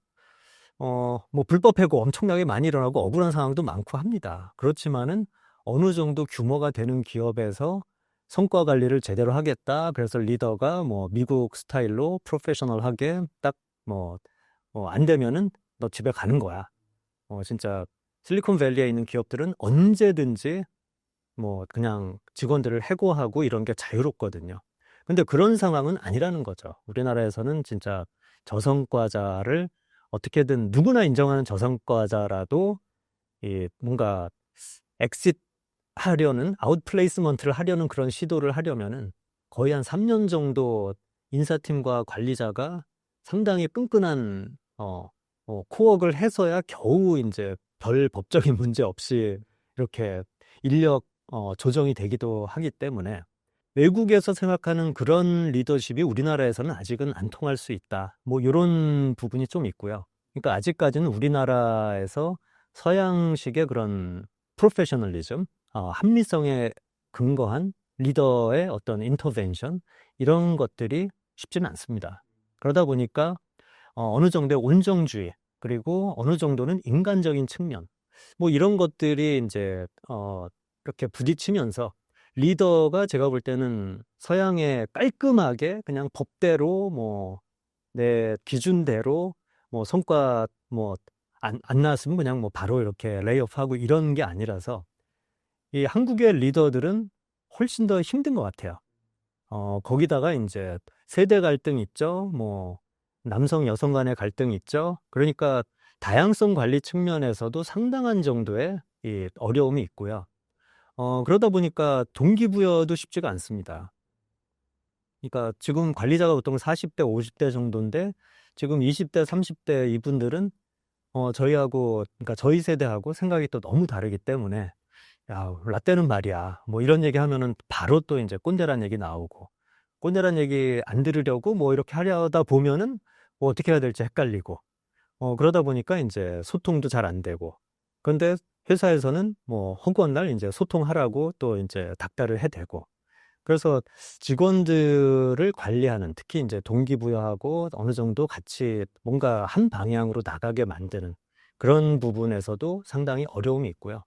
뭐 불법 해고 엄청나게 많이 일어나고 억울한 상황도 많고 합니다. 그렇지만은 어느 정도 규모가 되는 기업에서 성과 관리를 제대로 하겠다. 그래서 리더가 뭐 미국 스타일로 프로페셔널하게 딱 뭐 안 되면은 너 집에 가는 거야. 진짜 실리콘밸리에 있는 기업들은 언제든지 뭐 그냥 직원들을 해고하고 이런 게 자유롭거든요. 근데 그런 상황은 아니라는 거죠. 우리나라에서는 진짜 저성과자를 어떻게든 누구나 인정하는 저성과자라도 이 뭔가 엑싯 하려는 아웃플레이스먼트를 하려는 그런 시도를 하려면은 거의 한 3년 정도 인사팀과 관리자가 상당히 끈끈한 코어를 해서야 겨우 이제 별 법적인 문제 없이 이렇게 인력 조정이 되기도 하기 때문에 외국에서 생각하는 그런 리더십이 우리나라에서는 아직은 안 통할 수 있다. 뭐 이런 부분이 좀 있고요. 그러니까 아직까지는 우리나라에서 서양식의 그런 프로페셔널리즘, 합리성에 근거한 리더의 어떤 인터벤션 이런 것들이 쉽지는 않습니다. 그러다 보니까 어느 정도의 온정주의 그리고 어느 정도는 인간적인 측면 뭐 이런 것들이 이제 이렇게 부딪히면서 리더가 제가 볼 때는 서양의 깔끔하게 그냥 법대로 뭐 내 기준대로 뭐 성과 뭐 안 나왔으면 그냥 뭐 바로 이렇게 레이오프하고 이런 게 아니라서 이 한국의 리더들은 훨씬 더 힘든 것 같아요. 거기다가 이제 세대 갈등 있죠. 뭐 남성 여성 간의 갈등 있죠. 그러니까 다양성 관리 측면에서도 상당한 정도의 이 어려움이 있고요. 그러다 보니까 동기부여도 쉽지가 않습니다. 그러니까 지금 관리자가 보통 40대, 50대 정도인데 지금 20대, 30대 이분들은 저희하고 그러니까 저희 세대하고 생각이 또 너무 다르기 때문에 야, 라떼는 말이야. 뭐 이런 얘기 하면은 바로 또 이제 꼰대란 얘기 나오고 꼰대란 얘기 안 들으려고 뭐 이렇게 하려다 보면은 뭐 어떻게 해야 될지 헷갈리고 그러다 보니까 이제 소통도 잘 안 되고 그런데 회사에서는 뭐 허구한 날 이제 소통하라고 또 이제 닥달을 해대고 그래서 직원들을 관리하는 특히 이제 동기부여하고 어느 정도 같이 뭔가 한 방향으로 나가게 만드는 그런 부분에서도 상당히 어려움이 있고요.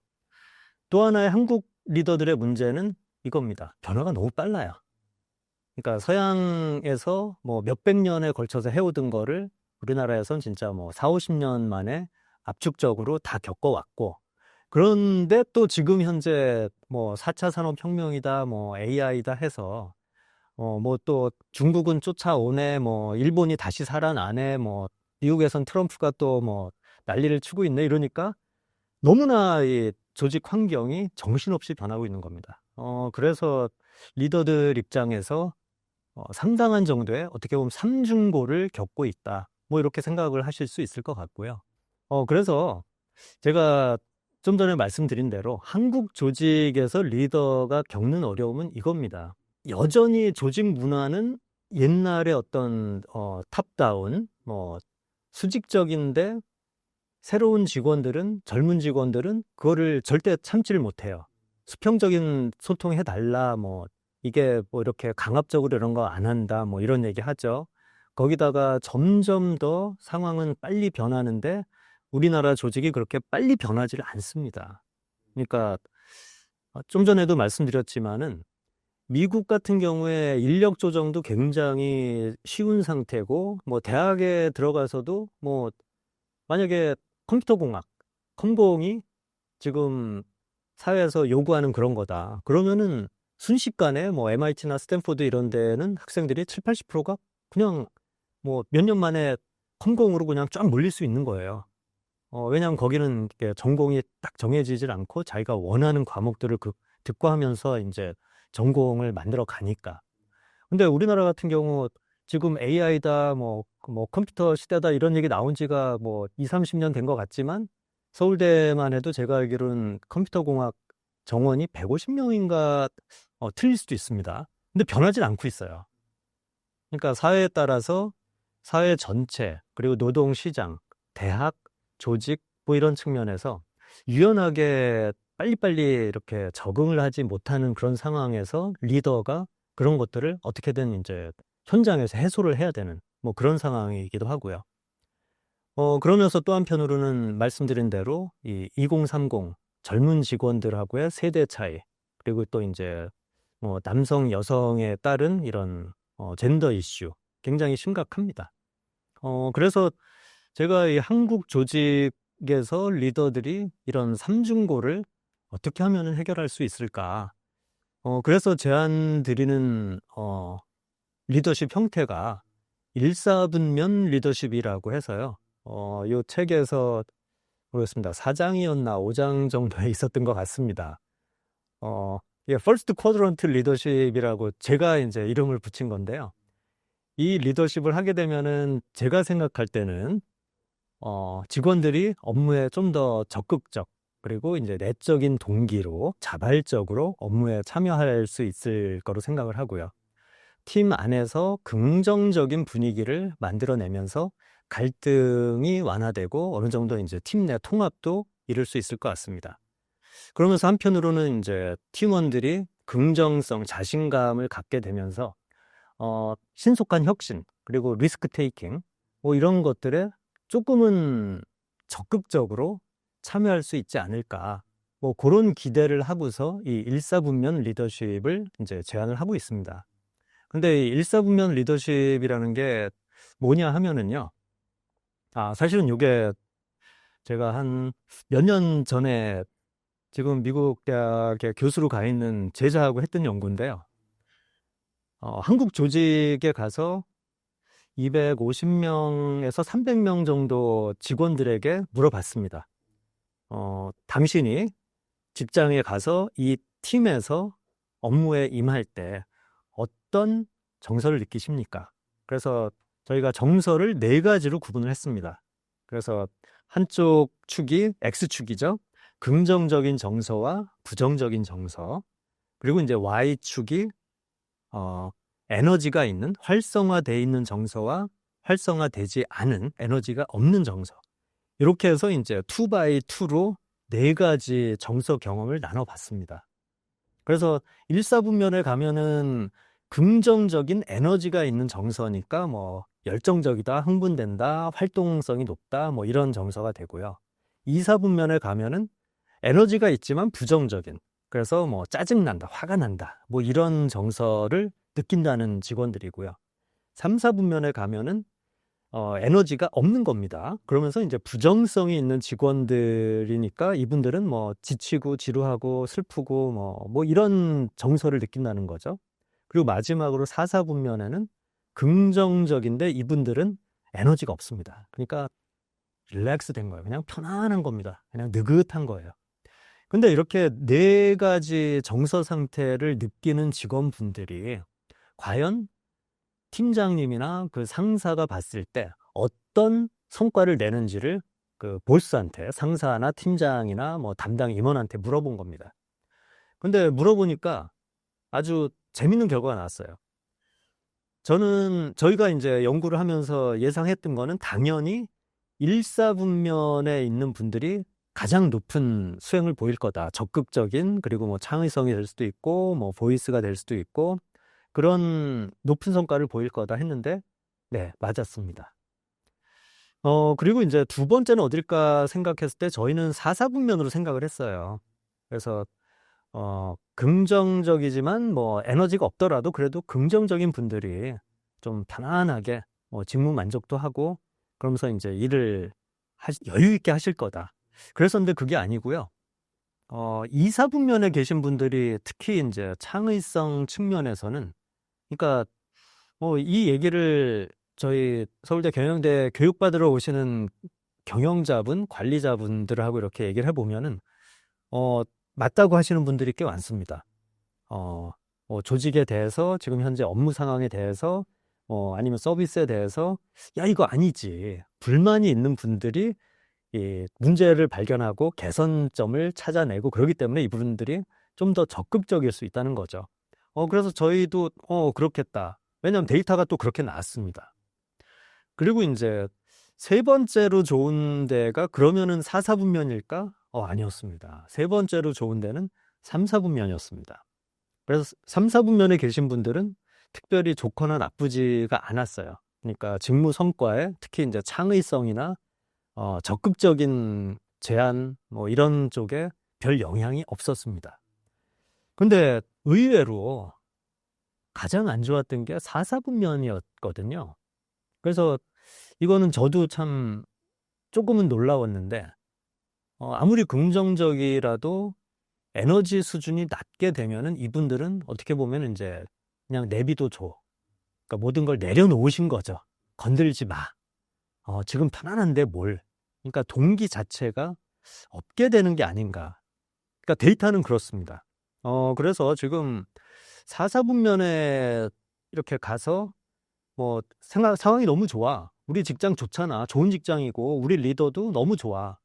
또 하나의 한국 리더들의 문제는 이겁니다. 변화가 너무 빨라요. 그러니까 서양에서 뭐 몇백 년에 걸쳐서 해오던 거를 우리나라에선 진짜 뭐 4, 50년 만에 압축적으로 다 겪어왔고 그런데 또 지금 현재 뭐 4차 산업혁명이다 뭐 AI다 해서 뭐 또 중국은 쫓아오네 뭐 일본이 다시 살아나네 뭐 미국에선 트럼프가 또 뭐 난리를 치고 있네 이러니까 너무나 이 조직 환경이 정신없이 변하고 있는 겁니다. 그래서 리더들 입장에서 상당한 정도의 어떻게 보면 삼중고를 겪고 있다. 뭐 이렇게 생각을 하실 수 있을 것 같고요. 그래서 제가 좀 전에 말씀드린 대로 한국 조직에서 리더가 겪는 어려움은 이겁니다. 여전히 조직 문화는 옛날의 어떤 탑다운 뭐 수직적인데 새로운 직원들은 젊은 직원들은 그거를 절대 참지를 못해요. 수평적인 소통해 달라 뭐 이게 뭐 이렇게 강압적으로 이런 거 안 한다 뭐 이런 얘기 하죠. 거기다가 점점 더 상황은 빨리 변하는데 우리나라 조직이 그렇게 빨리 변하지를 않습니다. 그러니까 좀 전에도 말씀드렸지만은 미국 같은 경우에 인력 조정도 굉장히 쉬운 상태고 뭐 대학에 들어가서도 뭐 만약에 컴퓨터 공학, 컴공이 지금 사회에서 요구하는 그런 거다. 그러면은 순식간에 뭐 MIT나 스탠포드 이런 데는 학생들이 7, 80%가 그냥 뭐 몇 년 만에 컴공으로 그냥 쫙 몰릴 수 있는 거예요. 왜냐하면 거기는 이렇게 전공이 딱 정해지질 않고 자기가 원하는 과목들을 득과하면서 이제 전공을 만들어 가니까. 근데 우리나라 같은 경우 지금 AI다, 뭐 컴퓨터 시대다 이런 얘기 나온 지가 뭐 2, 30년 된 것 같지만 서울대만 해도 제가 알기로는 컴퓨터공학 정원이 150명인가 틀릴 수도 있습니다. 근데 변하진 않고 있어요. 그러니까 사회에 따라서 사회 전체, 그리고 노동시장, 대학, 조직, 뭐 이런 측면에서 유연하게 빨리빨리 이렇게 적응을 하지 못하는 그런 상황에서 리더가 그런 것들을 어떻게든 이제 현장에서 해소를 해야 되는 뭐 그런 상황이기도 하고요. 그러면서 또 한편으로는 말씀드린 대로 이 2030 젊은 직원들하고의 세대 차이, 그리고 또 이제 뭐 남성, 여성에 따른 이런 젠더 이슈 굉장히 심각합니다. 그래서 제가 이 한국 조직에서 리더들이 이런 삼중고를 어떻게 하면 해결할 수 있을까? 그래서 제안 드리는 리더십 형태가 일사분면 리더십이라고 해서요. 이 책에서 모르겠습니다. 4장이었나 5장 정도에 있었던 것 같습니다. 이게 퍼스트 쿼드런트 리더십이라고 제가 이제 이름을 붙인 건데요. 이 리더십을 하게 되면은 제가 생각할 때는 직원들이 업무에 좀 더 적극적, 그리고 이제 내적인 동기로 자발적으로 업무에 참여할 수 있을 거로 생각을 하고요. 팀 안에서 긍정적인 분위기를 만들어내면서 갈등이 완화되고 어느 정도 이제 팀 내 통합도 이룰 수 있을 것 같습니다. 그러면서 한편으로는 이제 팀원들이 긍정성, 자신감을 갖게 되면서 신속한 혁신, 그리고 리스크 테이킹, 뭐 이런 것들에 조금은 적극적으로 참여할 수 있지 않을까. 뭐 그런 기대를 하고서 이 일사분면 리더십을 이제 제안을 하고 있습니다. 근데 이 일사분면 리더십이라는 게 뭐냐 하면은요. 사실은 이게 제가 한 몇 년 전에 지금 미국 대학에 교수로 가 있는 제자하고 했던 연구인데요. 한국 조직에 가서 250명에서 300명 정도 직원들에게 물어봤습니다. 당신이 직장에 가서 이 팀에서 업무에 임할 때 어떤 정서를 느끼십니까? 그래서 저희가 정서를 네 가지로 구분을 했습니다. 그래서 한쪽 축이 X축이죠. 긍정적인 정서와 부정적인 정서. 그리고 이제 Y축이 에너지가 있는 활성화되어 있는 정서와 활성화되지 않은 에너지가 없는 정서. 이렇게 해서 이제 2x2로 네 가지 정서 경험을 나눠봤습니다. 그래서 일사분면에 가면은 긍정적인 에너지가 있는 정서니까 뭐 열정적이다, 흥분된다, 활동성이 높다, 뭐 이런 정서가 되고요. 이사분면에 가면은 에너지가 있지만 부정적인, 그래서 뭐 짜증난다, 화가 난다, 뭐 이런 정서를 느낀다는 직원들이고요. 3, 4분면에 가면은 에너지가 없는 겁니다. 그러면서 이제 부정성이 있는 직원들이니까 이분들은 뭐 지치고 지루하고 슬프고 뭐 이런 정서를 느낀다는 거죠. 그리고 마지막으로 4, 4분면에는 긍정적인데 이분들은 에너지가 없습니다. 그러니까 릴렉스 된 거예요. 그냥 편안한 겁니다. 그냥 느긋한 거예요. 근데 이렇게 네 가지 정서 상태를 느끼는 직원분들이 과연 팀장님이나 그 상사가 봤을 때 어떤 성과를 내는지를 그 보스한테, 상사나 팀장이나 뭐 담당 임원한테 물어본 겁니다. 근데 물어보니까 아주 재밌는 결과가 나왔어요. 저희가 이제 연구를 하면서 예상했던 거는 당연히 일사분면에 있는 분들이 가장 높은 수행을 보일 거다. 적극적인, 그리고 뭐 창의성이 될 수도 있고, 뭐 보이스가 될 수도 있고, 그런 높은 성과를 보일 거다 했는데, 네, 맞았습니다. 그리고 이제 두 번째는 어딜까 생각했을 때 저희는 사사분면으로 생각을 했어요. 그래서, 긍정적이지만 뭐 에너지가 없더라도 그래도 긍정적인 분들이 좀 편안하게 뭐 직무 만족도 하고 그러면서 이제 일을 여유 있게 하실 거다. 그래서 근데 그게 아니고요. 이사분면에 계신 분들이 특히 이제 창의성 측면에서는, 그러니까 이 얘기를 저희 서울대 경영대 교육받으러 오시는 경영자분, 관리자분들하고 이렇게 얘기를 해보면은, 맞다고 하시는 분들이 꽤 많습니다. 조직에 대해서, 지금 현재 업무 상황에 대해서, 아니면 서비스에 대해서, 야, 이거 아니지. 불만이 있는 분들이 이 문제를 발견하고 개선점을 찾아내고 그러기 때문에 이분들이 좀 더 적극적일 수 있다는 거죠. 그래서 저희도, 그렇겠다. 왜냐하면 데이터가 또 그렇게 나왔습니다. 그리고 이제 세 번째로 좋은 데가 그러면은 4, 4분면일까? 아니었습니다. 세 번째로 좋은 데는 3, 4분면이었습니다. 그래서 3, 4분면에 계신 분들은 특별히 좋거나 나쁘지가 않았어요. 그러니까 직무 성과에 특히 이제 창의성이나 적극적인 제안 뭐 이런 쪽에 별 영향이 없었습니다. 근데 의외로 가장 안 좋았던 게 4, 4분면이었거든요. 그래서 이거는 저도 참 조금은 놀라웠는데, 아무리 긍정적이라도 에너지 수준이 낮게 되면은 이분들은 어떻게 보면 이제 그냥 내비도 줘. 그러니까 모든 걸 내려놓으신 거죠. 건들지 마. 지금 편안한데 뭘. 그러니까 동기 자체가 없게 되는 게 아닌가. 그러니까 데이터는 그렇습니다. 그래서 지금 4, 4분면에 이렇게 가서 뭐 상황이 너무 좋아. 우리 직장 좋잖아. 좋은 직장이고 우리 리더도 너무 좋아.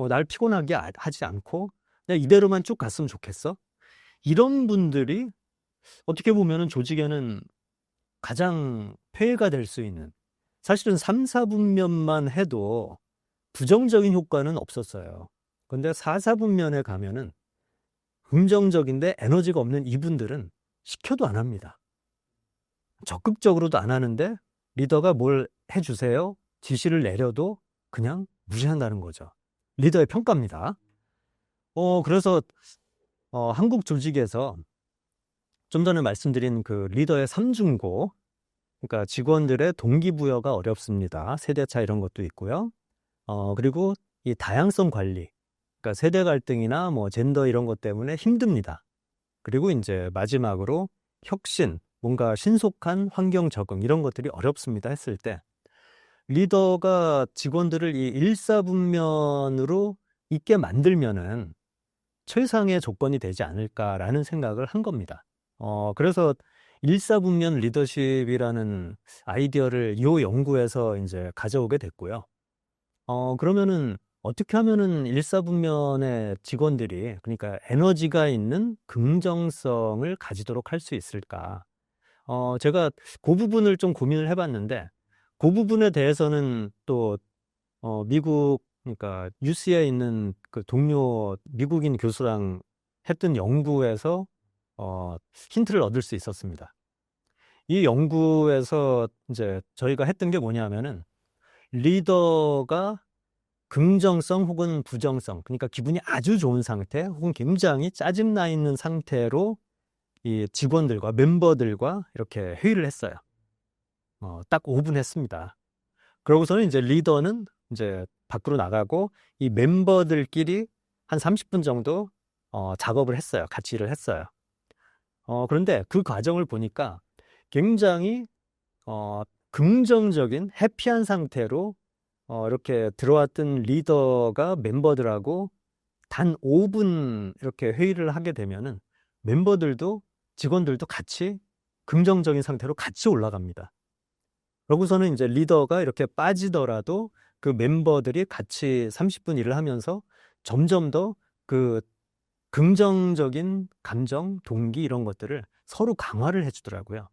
날 피곤하게 하지 않고 그냥 이대로만 쭉 갔으면 좋겠어. 이런 분들이 어떻게 보면은 조직에는 가장 폐해가 될 수 있는, 사실은 3, 4분면만 해도 부정적인 효과는 없었어요. 근데 4, 4분면에 가면은 긍정적인데 에너지가 없는 이분들은 시켜도 안 합니다. 적극적으로도 안 하는데 리더가 뭘 해주세요? 지시를 내려도 그냥 무시한다는 거죠. 리더의 평가입니다. 그래서 한국 조직에서 좀 전에 말씀드린 그 리더의 삼중고, 그러니까 직원들의 동기부여가 어렵습니다. 세대차 이런 것도 있고요. 그리고 이 다양성 관리, 그러니까 세대 갈등이나 뭐 젠더 이런 것 때문에 힘듭니다. 그리고 이제 마지막으로 혁신, 뭔가 신속한 환경 적응 이런 것들이 어렵습니다 했을 때 리더가 직원들을 이 일사분면으로 있게 만들면은 최상의 조건이 되지 않을까라는 생각을 한 겁니다. 그래서 일사분면 리더십이라는 아이디어를 이 연구에서 이제 가져오게 됐고요. 그러면은 어떻게 하면은 일사분면의 직원들이, 그러니까 에너지가 있는 긍정성을 가지도록 할 수 있을까? 제가 그 부분을 좀 고민을 해봤는데, 그 부분에 대해서는 또, 미국, 그러니까 UC에 있는 그 동료 미국인 교수랑 했던 연구에서, 힌트를 얻을 수 있었습니다. 이 연구에서 이제 저희가 했던 게 뭐냐면은, 리더가 긍정성 혹은 부정성, 그러니까 기분이 아주 좋은 상태 혹은 굉장히 짜증나 있는 상태로 이 직원들과 멤버들과 이렇게 회의를 했어요. 딱 5분 했습니다. 그러고서는 이제 리더는 이제 밖으로 나가고 이 멤버들끼리 한 30분 정도 작업을 했어요. 같이 일을 했어요. 그런데 그 과정을 보니까 굉장히 긍정적인 해피한 상태로 이렇게 들어왔던 리더가 멤버들하고 단 5분 이렇게 회의를 하게 되면은 멤버들도 직원들도 같이 긍정적인 상태로 같이 올라갑니다. 그러고서는 이제 리더가 이렇게 빠지더라도 그 멤버들이 같이 30분 일을 하면서 점점 더 그 긍정적인 감정, 동기 이런 것들을 서로 강화를 해주더라고요.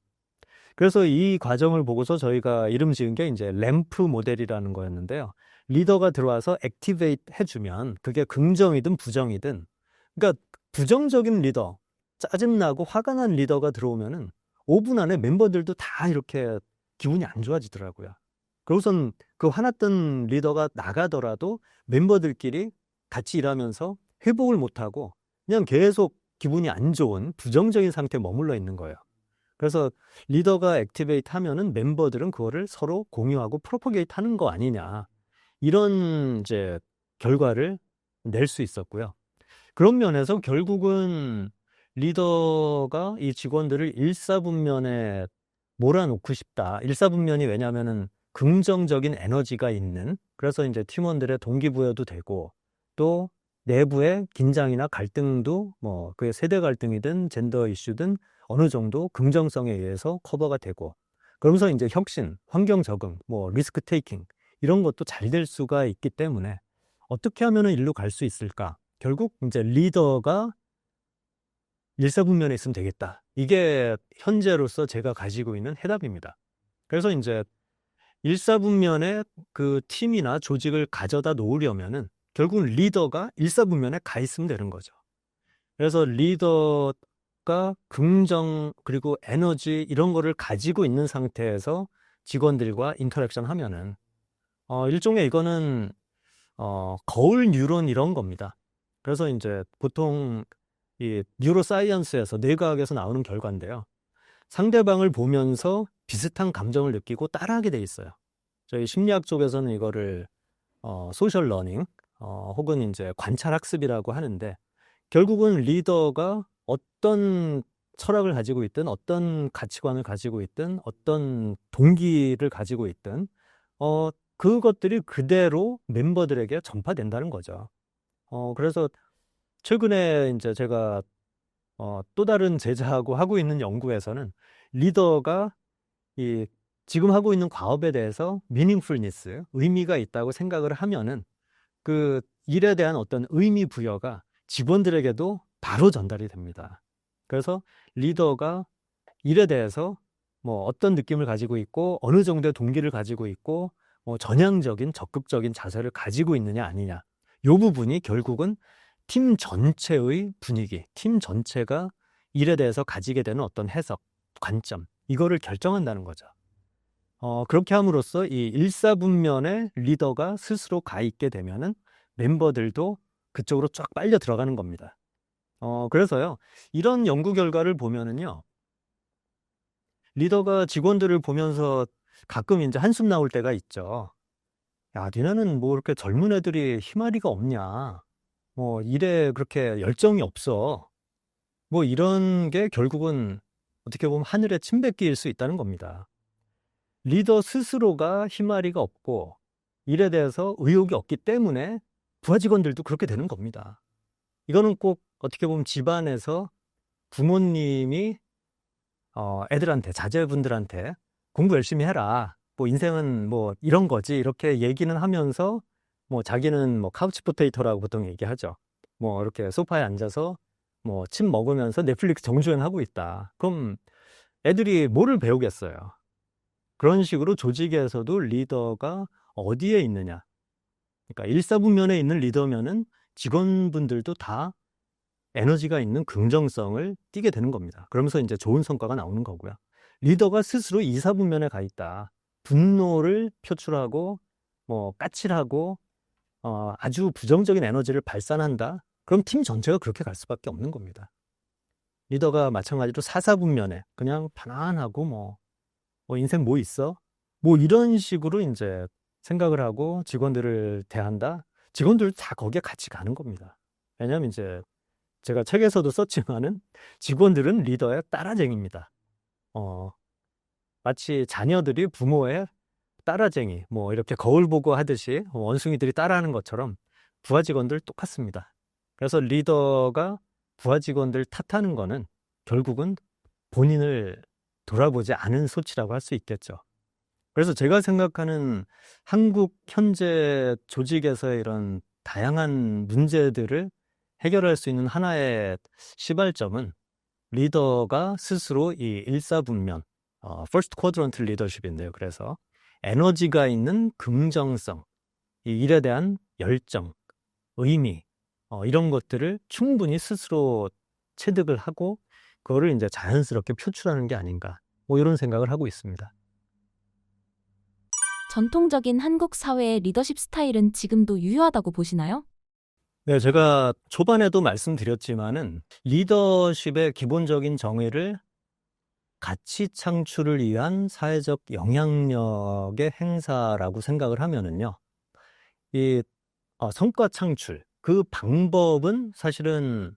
그래서 이 과정을 보고서 저희가 이름 지은 게 이제 램프 모델이라는 거였는데요. 리더가 들어와서 액티베이트 해주면 그게 긍정이든 부정이든, 그러니까 부정적인 리더, 짜증나고 화가 난 리더가 들어오면은 5분 안에 멤버들도 다 이렇게 기분이 안 좋아지더라고요. 그러고선 그 화났던 리더가 나가더라도 멤버들끼리 같이 일하면서 회복을 못하고 그냥 계속 기분이 안 좋은 부정적인 상태에 머물러 있는 거예요. 그래서 리더가 액티베이트 하면은 멤버들은 그거를 서로 공유하고 프로포게이트 하는 거 아니냐. 이런 이제 결과를 낼 수 있었고요. 그런 면에서 결국은 리더가 이 직원들을 일사분면에 몰아놓고 싶다. 일사분면이 왜냐하면은 긍정적인 에너지가 있는, 그래서 이제 팀원들의 동기부여도 되고, 또 내부의 긴장이나 갈등도 뭐 그게 세대 갈등이든 젠더 이슈든 어느 정도 긍정성에 의해서 커버가 되고, 그러면서 이제 혁신, 환경 적응, 뭐 리스크 테이킹 이런 것도 잘 될 수가 있기 때문에 어떻게 하면은 일로 갈 수 있을까? 결국 이제 리더가 일사분면에 있으면 되겠다. 이게 현재로서 제가 가지고 있는 해답입니다. 그래서 이제 일사분면에 그 팀이나 조직을 가져다 놓으려면은 결국은 리더가 일사분면에 가 있으면 되는 거죠. 그래서 리더가 긍정 그리고 에너지 이런 거를 가지고 있는 상태에서 직원들과 인터랙션 하면은 일종의 이거는 거울 뉴런 이런 겁니다. 그래서 이제 보통 이 뉴로사이언스에서 뇌과학에서 나오는 결과인데요. 상대방을 보면서 비슷한 감정을 느끼고 따라하게 돼 있어요. 저희 심리학 쪽에서는 이거를 소셜 러닝 혹은 이제 관찰 학습이라고 하는데, 결국은 리더가 어떤 철학을 가지고 있든 어떤 가치관을 가지고 있든 어떤 동기를 가지고 있든 그것들이 그대로 멤버들에게 전파된다는 거죠. 그래서 최근에 이제 제가 또 다른 제자하고 하고 있는 연구에서는 리더가 이 지금 하고 있는 과업에 대해서 미닝풀니스, 의미가 있다고 생각을 하면은 그 일에 대한 어떤 의미 부여가 직원들에게도 바로 전달이 됩니다. 그래서 리더가 일에 대해서 뭐 어떤 느낌을 가지고 있고 어느 정도의 동기를 가지고 있고 뭐 전향적인 적극적인 자세를 가지고 있느냐 아니냐, 이 부분이 결국은 팀 전체의 분위기, 팀 전체가 일에 대해서 가지게 되는 어떤 해석, 관점, 이거를 결정한다는 거죠. 그렇게 함으로써 이 일사분면의 리더가 스스로 가 있게 되면은 멤버들도 그쪽으로 쫙 빨려 들어가는 겁니다. 그래서요, 이런 연구 결과를 보면은요, 리더가 직원들을 보면서 가끔 이제 한숨 나올 때가 있죠. 야, 니네는 뭐 이렇게 젊은 애들이 희마리가 없냐? 뭐 일에 그렇게 열정이 없어. 뭐 이런 게 결국은 어떻게 보면 하늘의 침뱉기일 수 있다는 겁니다. 리더 스스로가 희마리가 없고 일에 대해서 의욕이 없기 때문에 부하 직원들도 그렇게 되는 겁니다. 이거는 꼭 어떻게 보면 집안에서 부모님이 애들한테, 자제분들한테 공부 열심히 해라, 뭐 인생은 뭐 이런 거지, 이렇게 얘기는 하면서 뭐 자기는 뭐 카우치 포테이토라고 보통 얘기하죠. 뭐 이렇게 소파에 앉아서 뭐 침 먹으면서 넷플릭스 정주행하고 있다. 그럼 애들이 뭐를 배우겠어요? 그런 식으로 조직에서도 리더가 어디에 있느냐. 그러니까 일사분면에 있는 리더면은 직원분들도 다 에너지가 있는 긍정성을 띠게 되는 겁니다. 그러면서 이제 좋은 성과가 나오는 거고요. 리더가 스스로 이사분면에 가 있다. 분노를 표출하고 뭐 까칠하고 아주 부정적인 에너지를 발산한다. 그럼 팀 전체가 그렇게 갈 수밖에 없는 겁니다. 리더가 마찬가지로 사사분면에 그냥 편안하고 뭐 인생 뭐 있어? 뭐 이런 식으로 이제 생각을 하고 직원들을 대한다. 직원들 다 거기에 같이 가는 겁니다. 왜냐하면 이제 제가 책에서도 썼지만은 직원들은 리더의 따라쟁이입니다. 마치 자녀들이 부모의 따라쟁이, 뭐 이렇게 거울 보고 하듯이 원숭이들이 따라하는 것처럼 부하 직원들 똑같습니다. 그래서 리더가 부하 직원들 탓하는 거는 결국은 본인을 돌아보지 않은 소치라고 할 수 있겠죠. 그래서 제가 생각하는 한국 현재 조직에서의 이런 다양한 문제들을 해결할 수 있는 하나의 시발점은 리더가 스스로 이 일사분면, 퍼스트 쿼드런트 리더십인데요. 그래서 에너지가 있는 긍정성, 이 일에 대한 열정, 의미, 이런 것들을 충분히 스스로 체득을 하고 그거를 이제 자연스럽게 표출하는 게 아닌가, 뭐 이런 생각을 하고 있습니다. 전통적인 한국 사회의 리더십 스타일은 지금도 유효하다고 보시나요? 네, 제가 초반에도 말씀드렸지만은 리더십의 기본적인 정의를 가치 창출을 위한 사회적 영향력의 행사라고 생각을 하면은요, 이 성과 창출, 그 방법은 사실은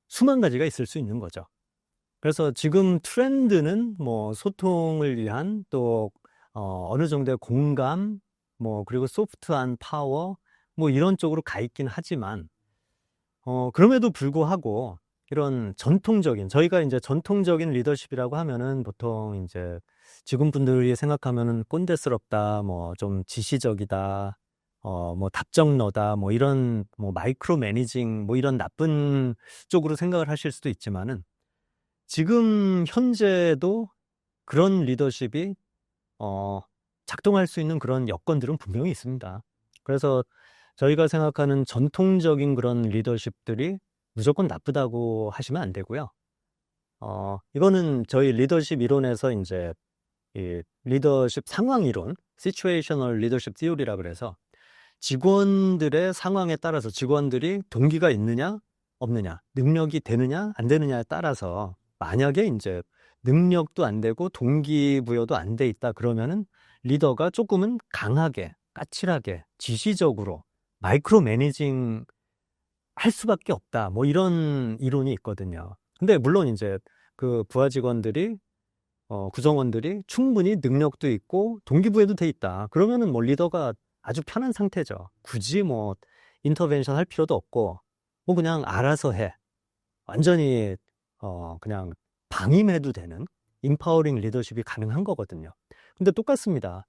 수만 가지가 있을 수 있는 거죠. 그래서 지금 트렌드는 뭐 소통을 위한 또 어느 정도의 공감, 뭐 그리고 소프트한 파워, 뭐 이런 쪽으로 가 있긴 하지만 그럼에도 불구하고 이런 저희가 이제 전통적인 리더십이라고 하면은 보통 이제 지금 분들이 생각하면은 꼰대스럽다, 뭐 좀 지시적이다, 뭐 답정너다, 뭐 이런 뭐 마이크로 매니징, 뭐 이런 나쁜 쪽으로 생각을 하실 수도 있지만은 지금 현재도 그런 리더십이 작동할 수 있는 그런 여건들은 분명히 있습니다. 그래서 저희가 생각하는 전통적인 그런 리더십들이 무조건 나쁘다고 하시면 안 되고요. 이거는 저희 리더십 이론에서 이제 이 리더십 상황 이론, Situational Leadership Theory라 그래서 직원들의 상황에 따라서 직원들이 동기가 있느냐, 없느냐, 능력이 되느냐, 안 되느냐에 따라서 만약에 이제 능력도 안 되고 동기부여도 안 돼 있다 그러면은 리더가 조금은 강하게, 까칠하게, 지시적으로 마이크로 매니징 할 수밖에 없다. 뭐 이런 이론이 있거든요. 근데 물론 이제 그 부하 직원들이 구성원들이 충분히 능력도 있고 동기부여도 돼 있다. 그러면은 뭐 리더가 아주 편한 상태죠. 굳이 뭐 인터벤션 할 필요도 없고 뭐 그냥 알아서 해. 완전히 그냥 방임해도 되는 인파워링 리더십이 가능한 거거든요. 근데 똑같습니다.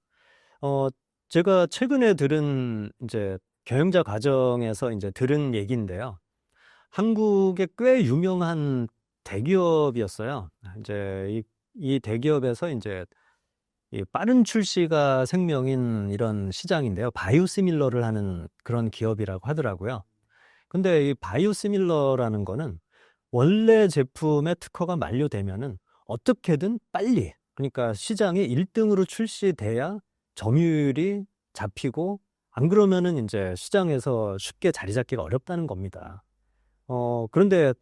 제가 최근에 들은 이제 경영자 과정에서 이제 들은 얘기인데요. 한국의 꽤 유명한 대기업이었어요. 이제 이 대기업에서 이제 이 빠른 출시가 생명인 이런 시장인데요. 바이오시밀러를 하는 그런 기업이라고 하더라고요. 근데 이 바이오시밀러라는 거는 원래 제품의 특허가 만료되면은 어떻게든 빨리, 그러니까 시장에 1등으로 출시돼야 점유율이 잡히고 안 그러면은 이제 시장에서 쉽게 자리 잡기가 어렵다는 겁니다. 그런데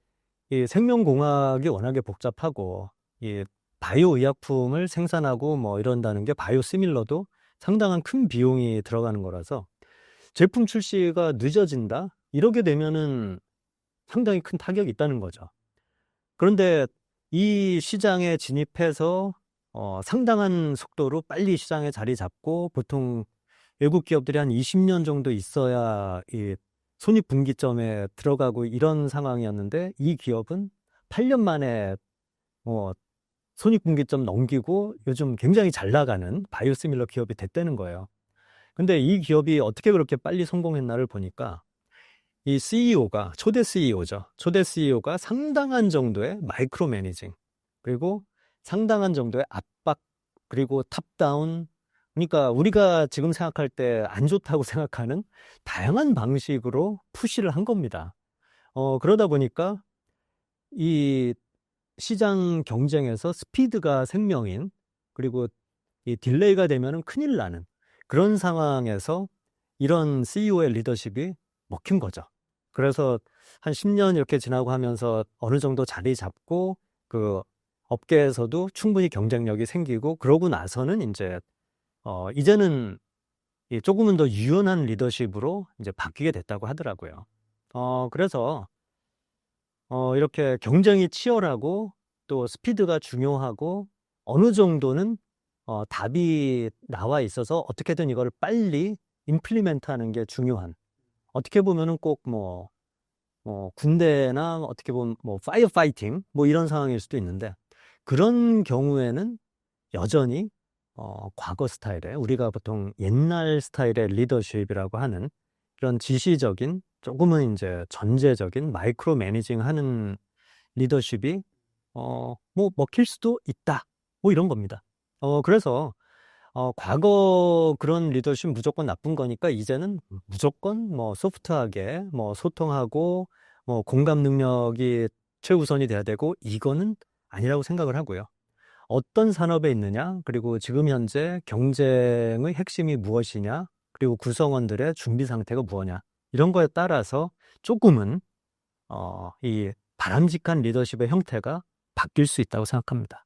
이 생명공학이 워낙에 복잡하고 이 바이오 의약품을 생산하고 뭐 이런다는 게 바이오시밀러도 상당한 큰 비용이 들어가는 거라서 제품 출시가 늦어진다? 이러게 되면은 상당히 큰 타격이 있다는 거죠. 그런데 이 시장에 진입해서 상당한 속도로 빨리 시장에 자리 잡고 보통 외국 기업들이 한 20년 정도 있어야 이 손익분기점에 들어가고 이런 상황이었는데 이 기업은 8년 만에 뭐 손익분기점 넘기고 요즘 굉장히 잘 나가는 바이오시밀러 기업이 됐다는 거예요. 근데 이 기업이 어떻게 그렇게 빨리 성공했나를 보니까 이 CEO가, 초대 CEO죠. 초대 CEO가 상당한 정도의 마이크로 매니징, 그리고 상당한 정도의 압박, 그리고 탑다운, 그러니까 우리가 지금 생각할 때 안 좋다고 생각하는 다양한 방식으로 푸시를 한 겁니다. 그러다 보니까 이 시장 경쟁에서 스피드가 생명인, 그리고 이 딜레이가 되면은 큰일 나는 그런 상황에서 이런 CEO의 리더십이 먹힌 거죠. 그래서 한 10년 이렇게 지나고 하면서 어느 정도 자리 잡고 그 업계에서도 충분히 경쟁력이 생기고 그러고 나서는 이제는 이 조금은 더 유연한 리더십으로 이제 바뀌게 됐다고 하더라고요. 그래서 이렇게 경쟁이 치열하고 또 스피드가 중요하고 어느 정도는 답이 나와 있어서 어떻게든 이거를 빨리 임플리멘트 하는 게 중요한, 어떻게 보면은 꼭 군대나 어떻게 보면 뭐 파이어 파이팅 뭐 이런 상황일 수도 있는데 그런 경우에는 여전히 과거 스타일의, 우리가 보통 옛날 스타일의 리더십이라고 하는 그런 지시적인, 조금은 이제 전제적인 마이크로 매니징 하는 리더십이 뭐 먹힐 수도 있다. 뭐 이런 겁니다. 그래서 과거 그런 리더십 무조건 나쁜 거니까 이제는 무조건 뭐 소프트하게 뭐 소통하고 뭐 공감 능력이 최우선이 돼야 되고 이거는 아니라고 생각을 하고요. 어떤 산업에 있느냐, 그리고 지금 현재 경쟁의 핵심이 무엇이냐, 그리고 구성원들의 준비 상태가 무엇이냐, 이런 거에 따라서 조금은 이 바람직한 리더십의 형태가 바뀔 수 있다고 생각합니다.